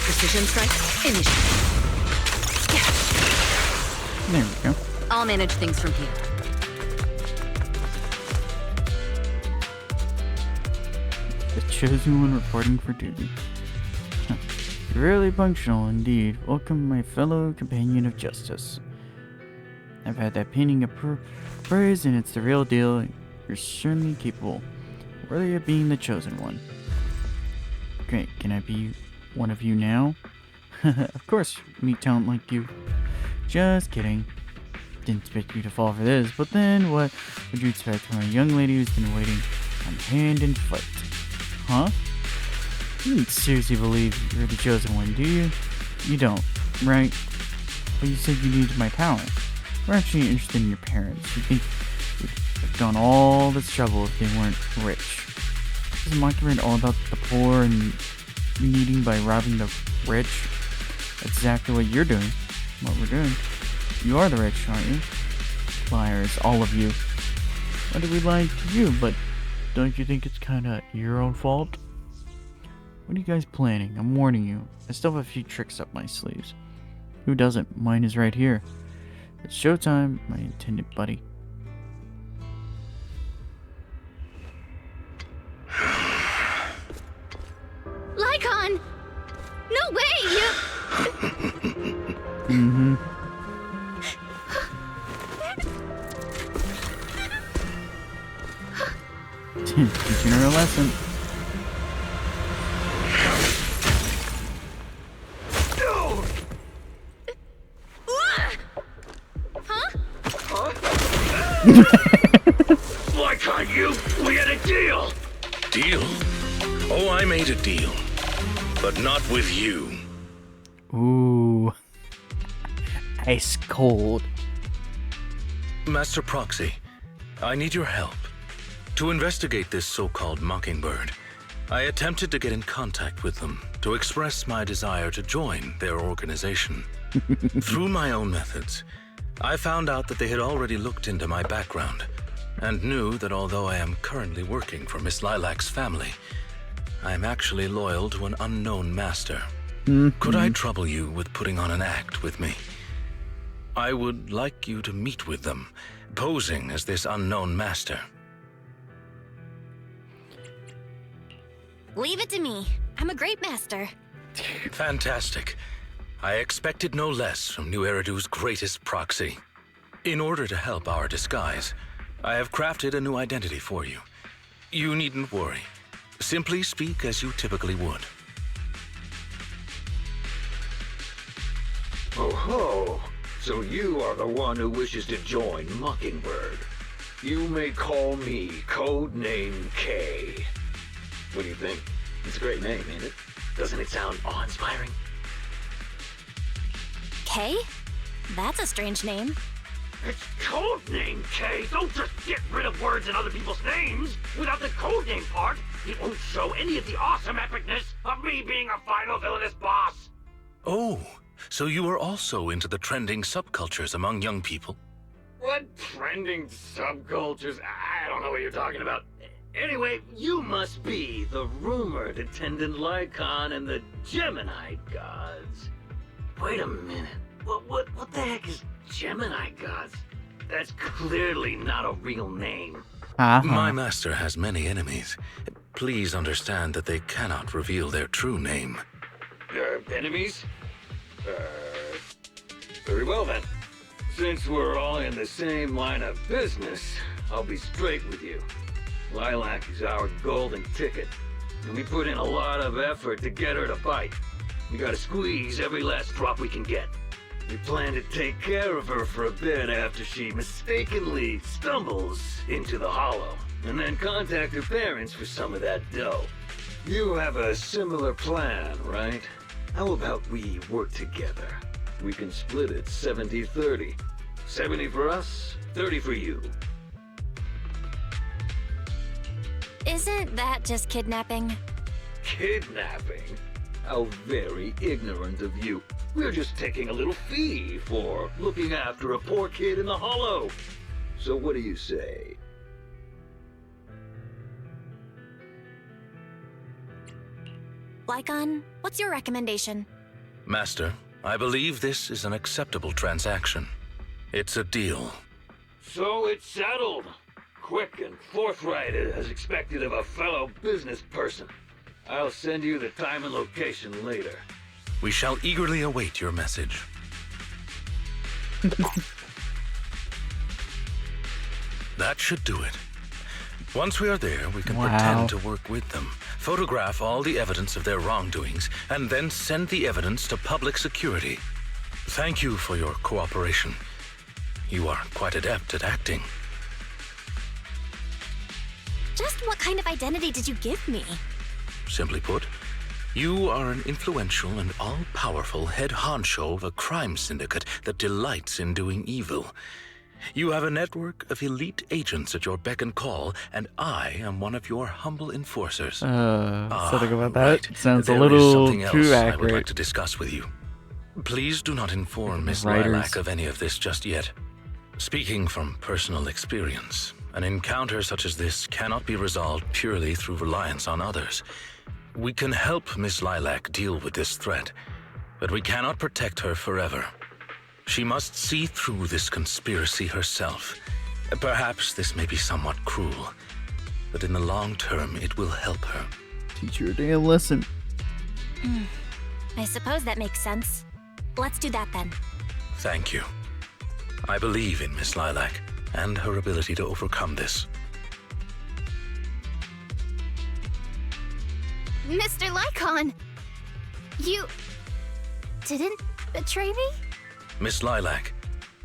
Precision strike. Initiate. There we go. I'll manage things from here. The chosen one reporting for duty. Huh. Really functional indeed. Welcome, my fellow companion of justice. I've had that painting of praise, and it's the real deal. You're certainly capable, worthy of being the chosen one. Great, can I be one of you now? Of course, meet talent like you. Just kidding. Didn't expect you to fall for this, but then what would you expect from a young lady who's been waiting on hand and foot? Huh? You don't seriously believe you're the chosen one, do you? You don't, right? But you said you needed my talent. We're actually interested in your parents. You think we'd have done all this trouble if they weren't rich? Isn't Mockingbird all about the poor and needing by robbing the rich? That's exactly what you're doing. What we're doing. You are the rich, aren't you? Liars, all of you. Why did we lie to you? But don't you think it's kinda your own fault? What are you guys planning? I'm warning you. I still have a few tricks up my sleeves. Who doesn't? Mine is right here. It's showtime, my intended buddy. Lycon! No way! You... Mm-hmm. Teaching her a lesson. Why can't you? We had a deal! Deal? Oh, I made a deal. But not with you. Ooh. Ice cold. Master Proxy, I need your help. To investigate this so-called Mockingbird, I attempted to get in contact with them to express my desire to join their organization. Through my own methods, I found out that they had already looked into my background and knew that although I am currently working for Miss Lilac's family, I am actually loyal to an unknown master. Could I trouble you with putting on an act with me? I would like you to meet with them, posing as this unknown master. Leave it to me. I'm a great master. Fantastic. I expected no less from New Eridu's greatest proxy. In order to help our disguise, I have crafted a new identity for you. You needn't worry. Simply speak as you typically would. Oh ho! So you are the one who wishes to join Mockingbird. You may call me Codename K. What do you think? It's a great name, ain't it? Doesn't it sound awe-inspiring? Kay? That's a strange name. It's Codename K! Don't just get rid of words in other people's names! Without the codename part, it won't show any of the awesome epicness of me being a final villainous boss! Oh, so you are also into the trending subcultures among young people? What trending subcultures? I don't know what you're talking about. Anyway, you must be the rumored attendant Lycon and the Gemini gods. Wait a minute. What the heck is Gemini gods? That's clearly not a real name. My master has many enemies. Please understand that they cannot reveal their true name. Enemies? Very well then. Since we're all in the same line of business, I'll be straight with you. Lilac is our golden ticket, and we put in a lot of effort to get her to bite. We gotta squeeze every last drop we can get. We plan to take care of her for a bit after she mistakenly stumbles into the hollow, and then contact her parents for some of that dough. You have a similar plan, right? How about we work together? We can split it 70-30. 70 for us, 30 for you. Isn't that just kidnapping? Kidnapping? How very ignorant of you. We're just taking a little fee for looking after a poor kid in the hollow. So what do you say? Lycon, what's your recommendation? Master, I believe this is an acceptable transaction. It's a deal. So it's settled. Quick and forthright as expected of a fellow business person. I'll send you the time and location later. We shall eagerly await your message. That should do it. Once we are there, we can pretend to work with them, Photograph all the evidence of their wrongdoings, and then send the evidence to public security. Thank you for your cooperation. You are quite adept at acting. Just what kind of identity did you give me? Simply put, you are an influential and all-powerful head honcho of a crime syndicate that delights in doing evil. You have a network of elite agents at your beck and call, and I am one of your humble enforcers. Something about that right. sounds There a little is something too else I would accurate. like to discuss with you. Please do not inform Miss Writers. Lilac of any of this just yet. Speaking from personal experience, an encounter such as this cannot be resolved purely through reliance on others. We can help Miss Lilac deal with this threat, but we cannot protect her forever. She must see through this conspiracy herself. Perhaps this may be somewhat cruel, but in the long term it will help her. Teach her a damn lesson. I suppose that makes sense. Let's do that then. Thank you. I believe in Miss Lilac and her ability to overcome this. Mr. Lycon, you didn't betray me? Miss Lilac,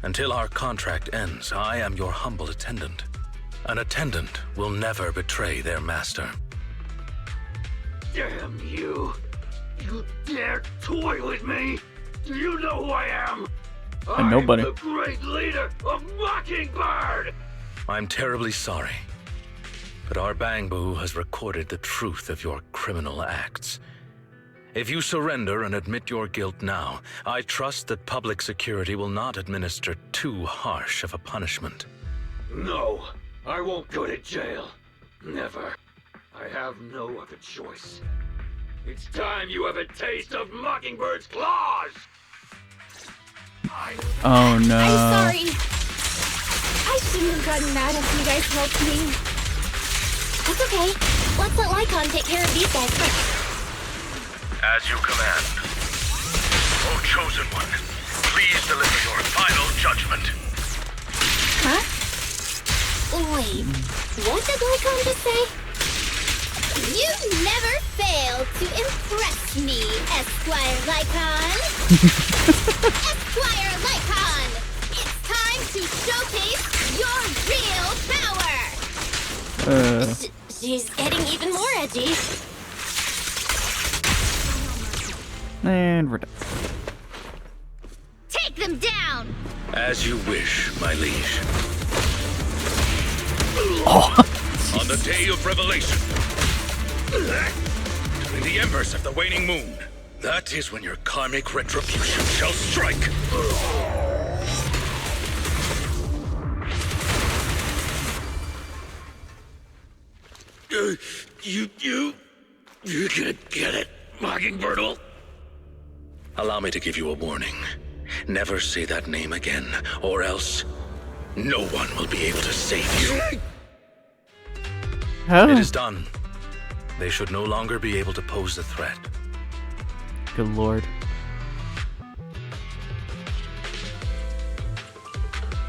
until our contract ends, I am your humble attendant. An attendant will never betray their master. Damn you! You dare toy with me? Do you know who I am? nobody. I'm the great leader of Mockingbird! I'm terribly sorry, but our Bangbu has recorded the truth of your criminal acts. If you surrender and admit your guilt now, I trust that public security will not administer too harsh of a punishment. No, I won't go to jail. Never. I have no other choice. It's time you have a taste of Mockingbird's claws! Oh no. I'm sorry. I shouldn't have gotten mad after you guys helped me. That's okay. Let's let Lycon take care of these guys first. As you command. O Chosen One, please deliver your final judgment. Huh? Wait, what did Lycon just say? You never fail to impress me, Esquire Lycon. Esquire Lycon, it's time to showcase your real power. She's getting even more edgy. And we're done. Take them down. As you wish, my liege. On the day of revelation, between the embers of the waning moon, that is when your karmic retribution shall strike. You can get it, Mockingbird. Allow me to give you a warning. Never say that name again, or else no one will be able to save you. Huh? It is done. They should no longer be able to pose a threat. Good lord.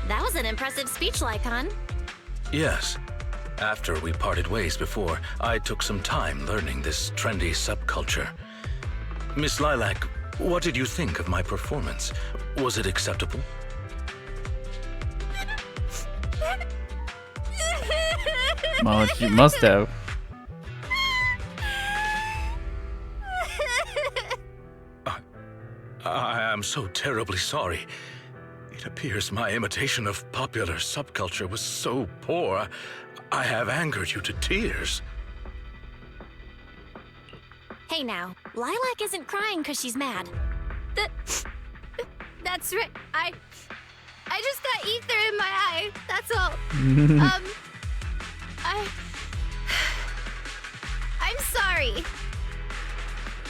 That was an impressive speech, Lycon. Yes. After we parted ways before, I took some time learning this trendy subculture. Miss Lilac, what did you think of my performance? Was it acceptable? Well, she must have. I am so terribly sorry. It appears my imitation of popular subculture was so poor, I have angered you to tears. Hey now, Lilac isn't crying because she's mad. That's right. I just got ether in my eye. That's all. I'm sorry.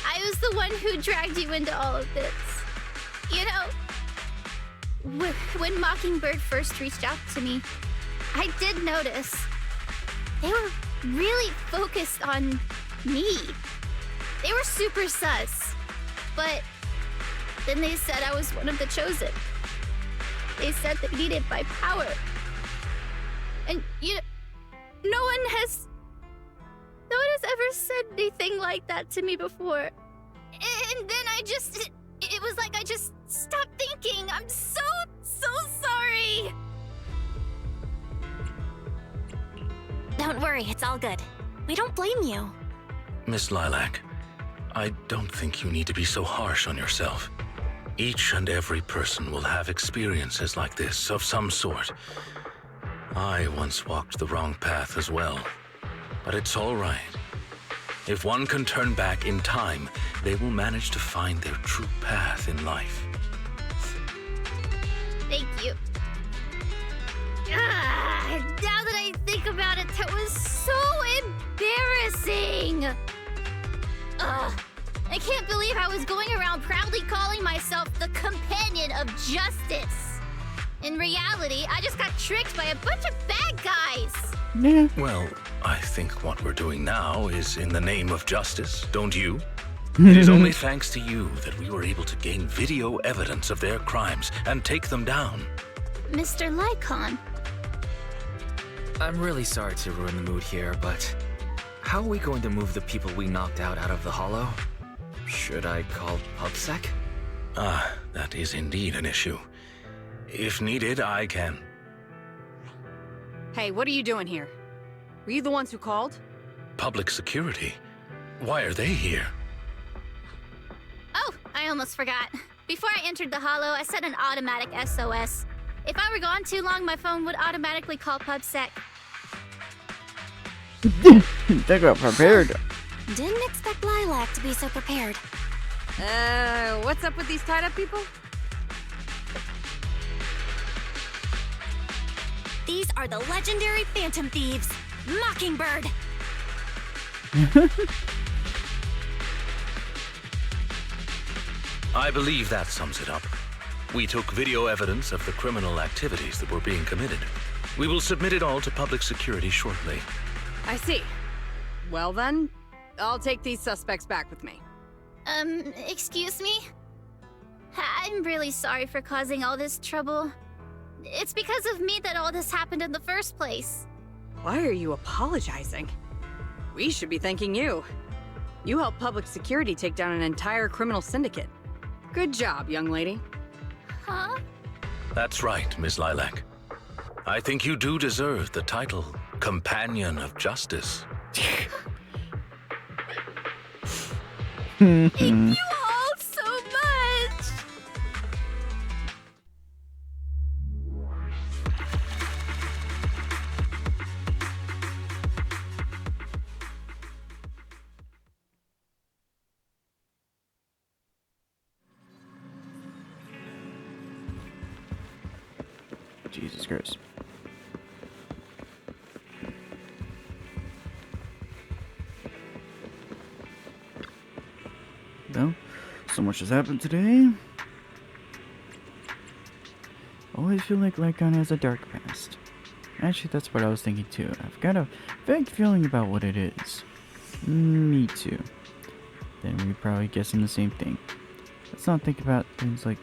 I was the one who dragged you into all of this. You know, when Mockingbird first reached out to me, I did notice they were really focused on me. They were super sus. But then they said I was one of the chosen. They said they needed my power. And no one has never said anything like that to me before. And then it was like I just stopped thinking. I'm so sorry. Don't worry, it's all good. We don't blame you. Miss Lilac, I don't think you need to be so harsh on yourself. Each and every person will have experiences like this of some sort. I once walked the wrong path as well, but it's all right. If one can turn back in time, they will manage to find their true path in life. Thank you. Now that I think about it, that was so embarrassing. I can't believe I was going around proudly calling myself the companion of justice. In reality, I just got tricked by a bunch of bad guys. Yeah. Well, I think what we're doing now is in the name of justice, don't you? It is only thanks to you that we were able to gain video evidence of their crimes and take them down. Mr. Lycon. I'm really sorry to ruin the mood here, but how are we going to move the people we knocked out of the hollow? Should I call PubSec? Ah, that is indeed an issue. If needed, I can. Hey, what are you doing here? Were you the ones who called? Public security? Why are they here? Oh, I almost forgot. Before I entered the hollow, I set an automatic SOS. If I were gone too long, my phone would automatically call PubSec. They got prepared. Didn't expect Lilac to be so prepared. What's up with these tied-up people? These are the legendary Phantom Thieves, Mockingbird. I believe that sums it up. We took video evidence of the criminal activities that were being committed. We will submit it all to public security shortly. I see. Well then, I'll take these suspects back with me. Excuse me? I'm really sorry for causing all this trouble. It's because of me that all this happened in the first place. Why are you apologizing? We should be thanking you. You helped public security take down an entire criminal syndicate. Good job, young lady. Huh? That's right, Miss Lilac. I think you do deserve the title Companion of Justice. Thank you all so much! Jesus Christ. Well, so much has happened today. Always feel like Lycon has a dark past. Actually, that's what I was thinking too. I've got a vague feeling about what it is. Me too. Then we're probably guessing the same thing. Let's not think about things like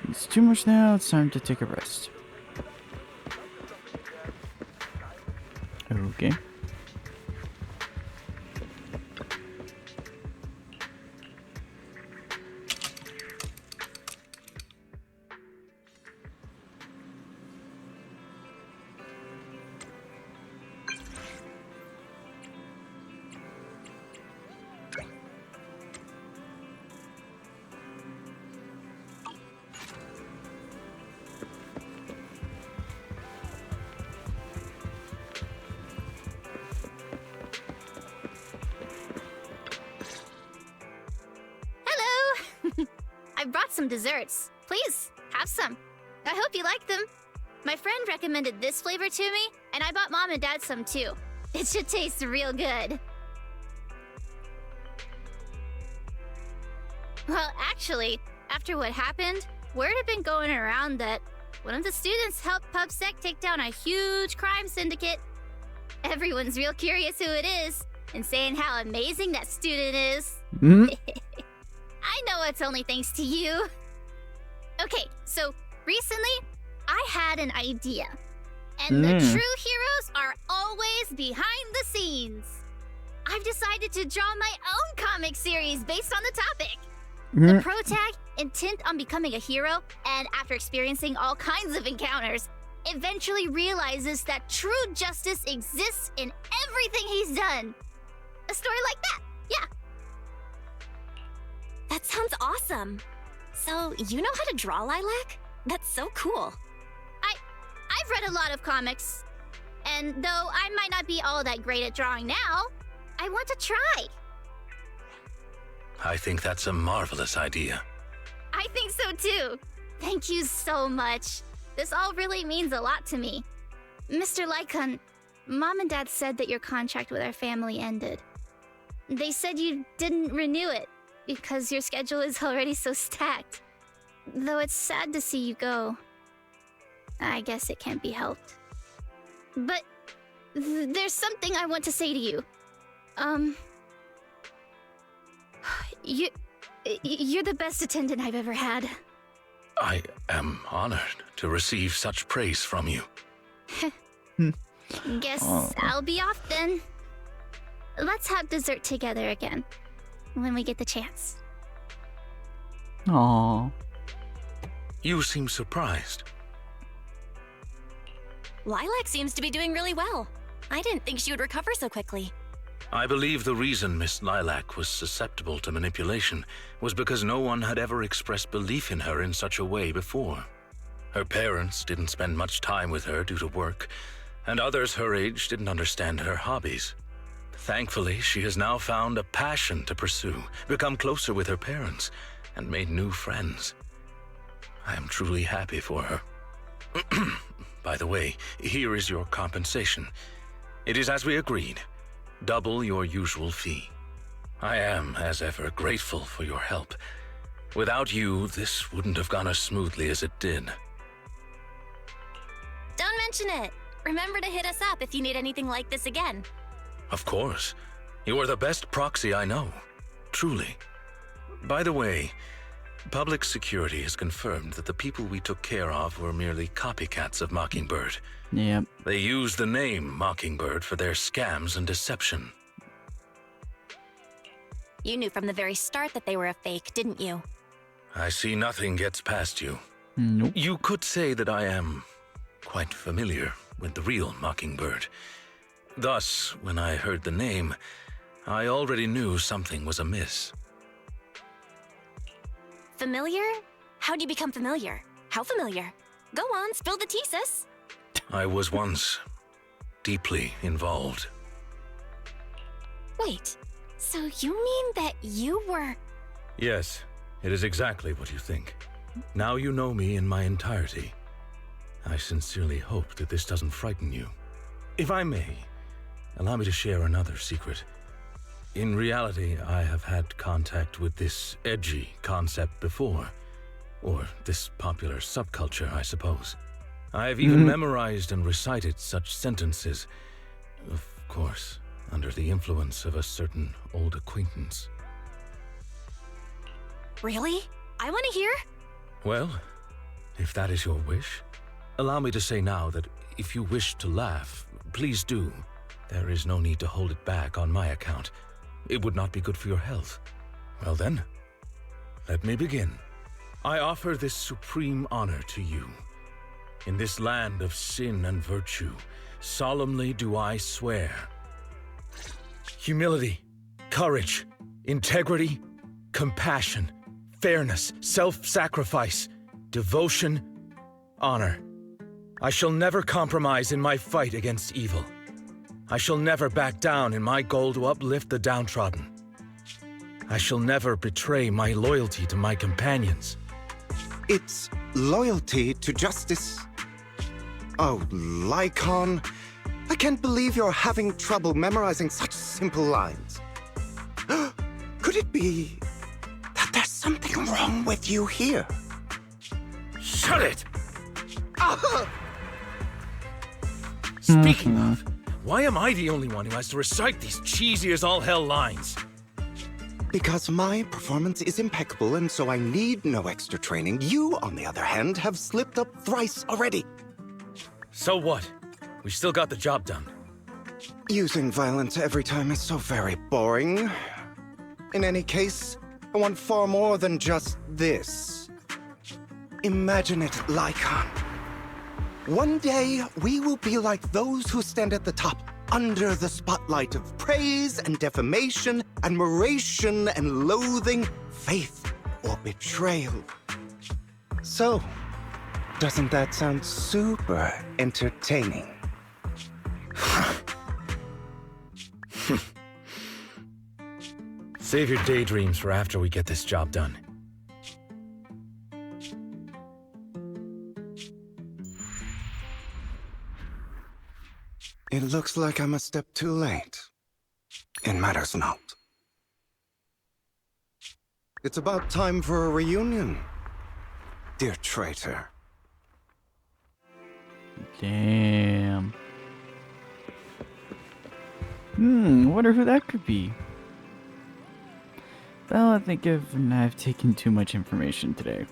it's too much now. It's time to take a rest. Okay. I brought some desserts. Please, have some. I hope you like them. My friend recommended this flavor to me, and I bought Mom and Dad some too. It should taste real good. Well, actually, after what happened, word had been going around that one of the students helped PubSec take down a huge crime syndicate. Everyone's real curious who it is, and saying how amazing that student is. I know it's only thanks to you. Okay, so recently, I had an idea. And the true heroes are always behind the scenes. I've decided to draw my own comic series based on the topic. The protag, intent on becoming a hero, and after experiencing all kinds of encounters, eventually realizes that true justice exists in everything he's done. A story like that, yeah. That sounds awesome. So, you know how to draw, Lilac? That's so cool. I've read a lot of comics, and though I might not be all that great at drawing now, I want to try. I think that's a marvelous idea. I think so too. Thank you so much. This all really means a lot to me. Mr. Lycon, Mom and Dad said that your contract with our family ended. They said you didn't renew it because your schedule is already so stacked. Though it's sad to see you go. I guess it can't be helped. But there's something I want to say to you. You're the best attendant I've ever had. I am honored to receive such praise from you. Guess I'll be off then. Let's have dessert together again, when we get the chance. Aww. You seem surprised. Lilac seems to be doing really well. I didn't think she would recover so quickly. I believe the reason Miss Lilac was susceptible to manipulation was because no one had ever expressed belief in her in such a way before. Her parents didn't spend much time with her due to work, and others her age didn't understand her hobbies. Thankfully, she has now found a passion to pursue, become closer with her parents, and made new friends. I am truly happy for her. By the way, here is your compensation. It is as we agreed. Double your usual fee. I am, as ever, grateful for your help. Without you, this wouldn't have gone as smoothly as it did. Don't mention it. Remember to hit us up if you need anything like this again. Of course. You are the best proxy I know. Truly. By the way, public security has confirmed that the people we took care of were merely copycats of Mockingbird. Yep. They used the name Mockingbird for their scams and deception. You knew from the very start that they were a fake, didn't you? I see nothing gets past you. Nope. You could say that I am quite familiar with the real Mockingbird. Thus, when I heard the name, I already knew something was amiss. Familiar? How'd you become familiar? How familiar? Go on, spill the tea, sis. I was once deeply involved. Wait, so you mean that you were... Yes, it is exactly what you think. Now you know me in my entirety. I sincerely hope that this doesn't frighten you. If I may, allow me to share another secret. In reality, I have had contact with this edgy concept before. Or this popular subculture, I suppose. I have even memorized and recited such sentences. Of course, under the influence of a certain old acquaintance. Really? I want to hear? Well, if that is your wish, allow me to say now that if you wish to laugh, please do. There is no need to hold it back on my account. It would not be good for your health. Well then, let me begin. I offer this supreme honor to you. In this land of sin and virtue, solemnly do I swear. Humility, courage, integrity, compassion, fairness, self-sacrifice, devotion, honor. I shall never compromise in my fight against evil. I shall never back down in my goal to uplift the downtrodden. I shall never betray my loyalty to my companions. It's loyalty to justice. Oh, Lycon, I can't believe you're having trouble memorizing such simple lines. Could it be that there's something wrong with you here? Shut it! Speaking of, why am I the only one who has to recite these cheesy as all hell lines? Because my performance is impeccable and so I need no extra training. You, on the other hand, have slipped up thrice already. So what? We still got the job done. Using violence every time is so very boring. In any case, I want far more than just this. Imagine it, Lycon. One day, we will be like those who stand at the top, under the spotlight of praise and defamation, admiration and loathing, faith or betrayal. So, doesn't that sound super entertaining? Save your daydreams for after we get this job done. It looks like I'm a step too late. It matters not. It's about time for a reunion, dear traitor. Damn. Wonder who that could be. Well, I think I've taken too much information today.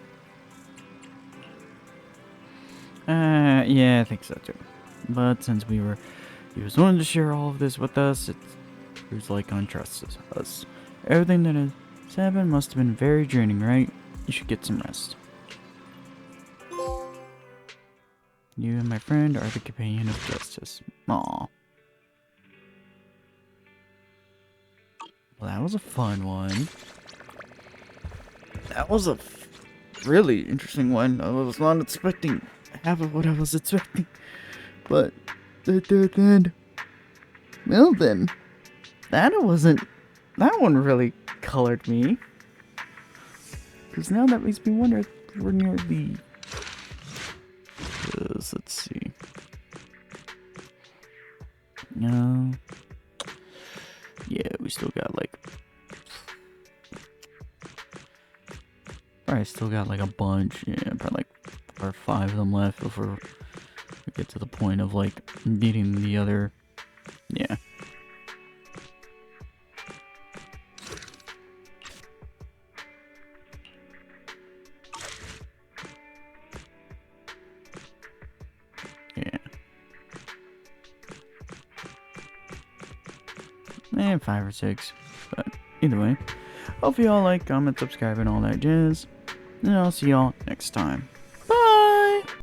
Yeah, I think so too. But since he was willing to share all of this with us, it proves Lycon trusts us. Everything that has happened must have been very draining, right? You should get some rest. You and my friend are the companion of justice. Aww. Well, that was a fun one. That was a really interesting one. I was not expecting half of what I was expecting. But, well then, that one really colored me. Because now that makes me wonder if we're near the, let's see. No. Yeah, we still got like, probably still got like a bunch. Yeah, probably like 4 or 5 of them left before we get to the point of like needing the other. Yeah. Yeah. And 5 or 6. But either way, hope you all like, comment, subscribe, and all that jazz. And I'll see y'all next time.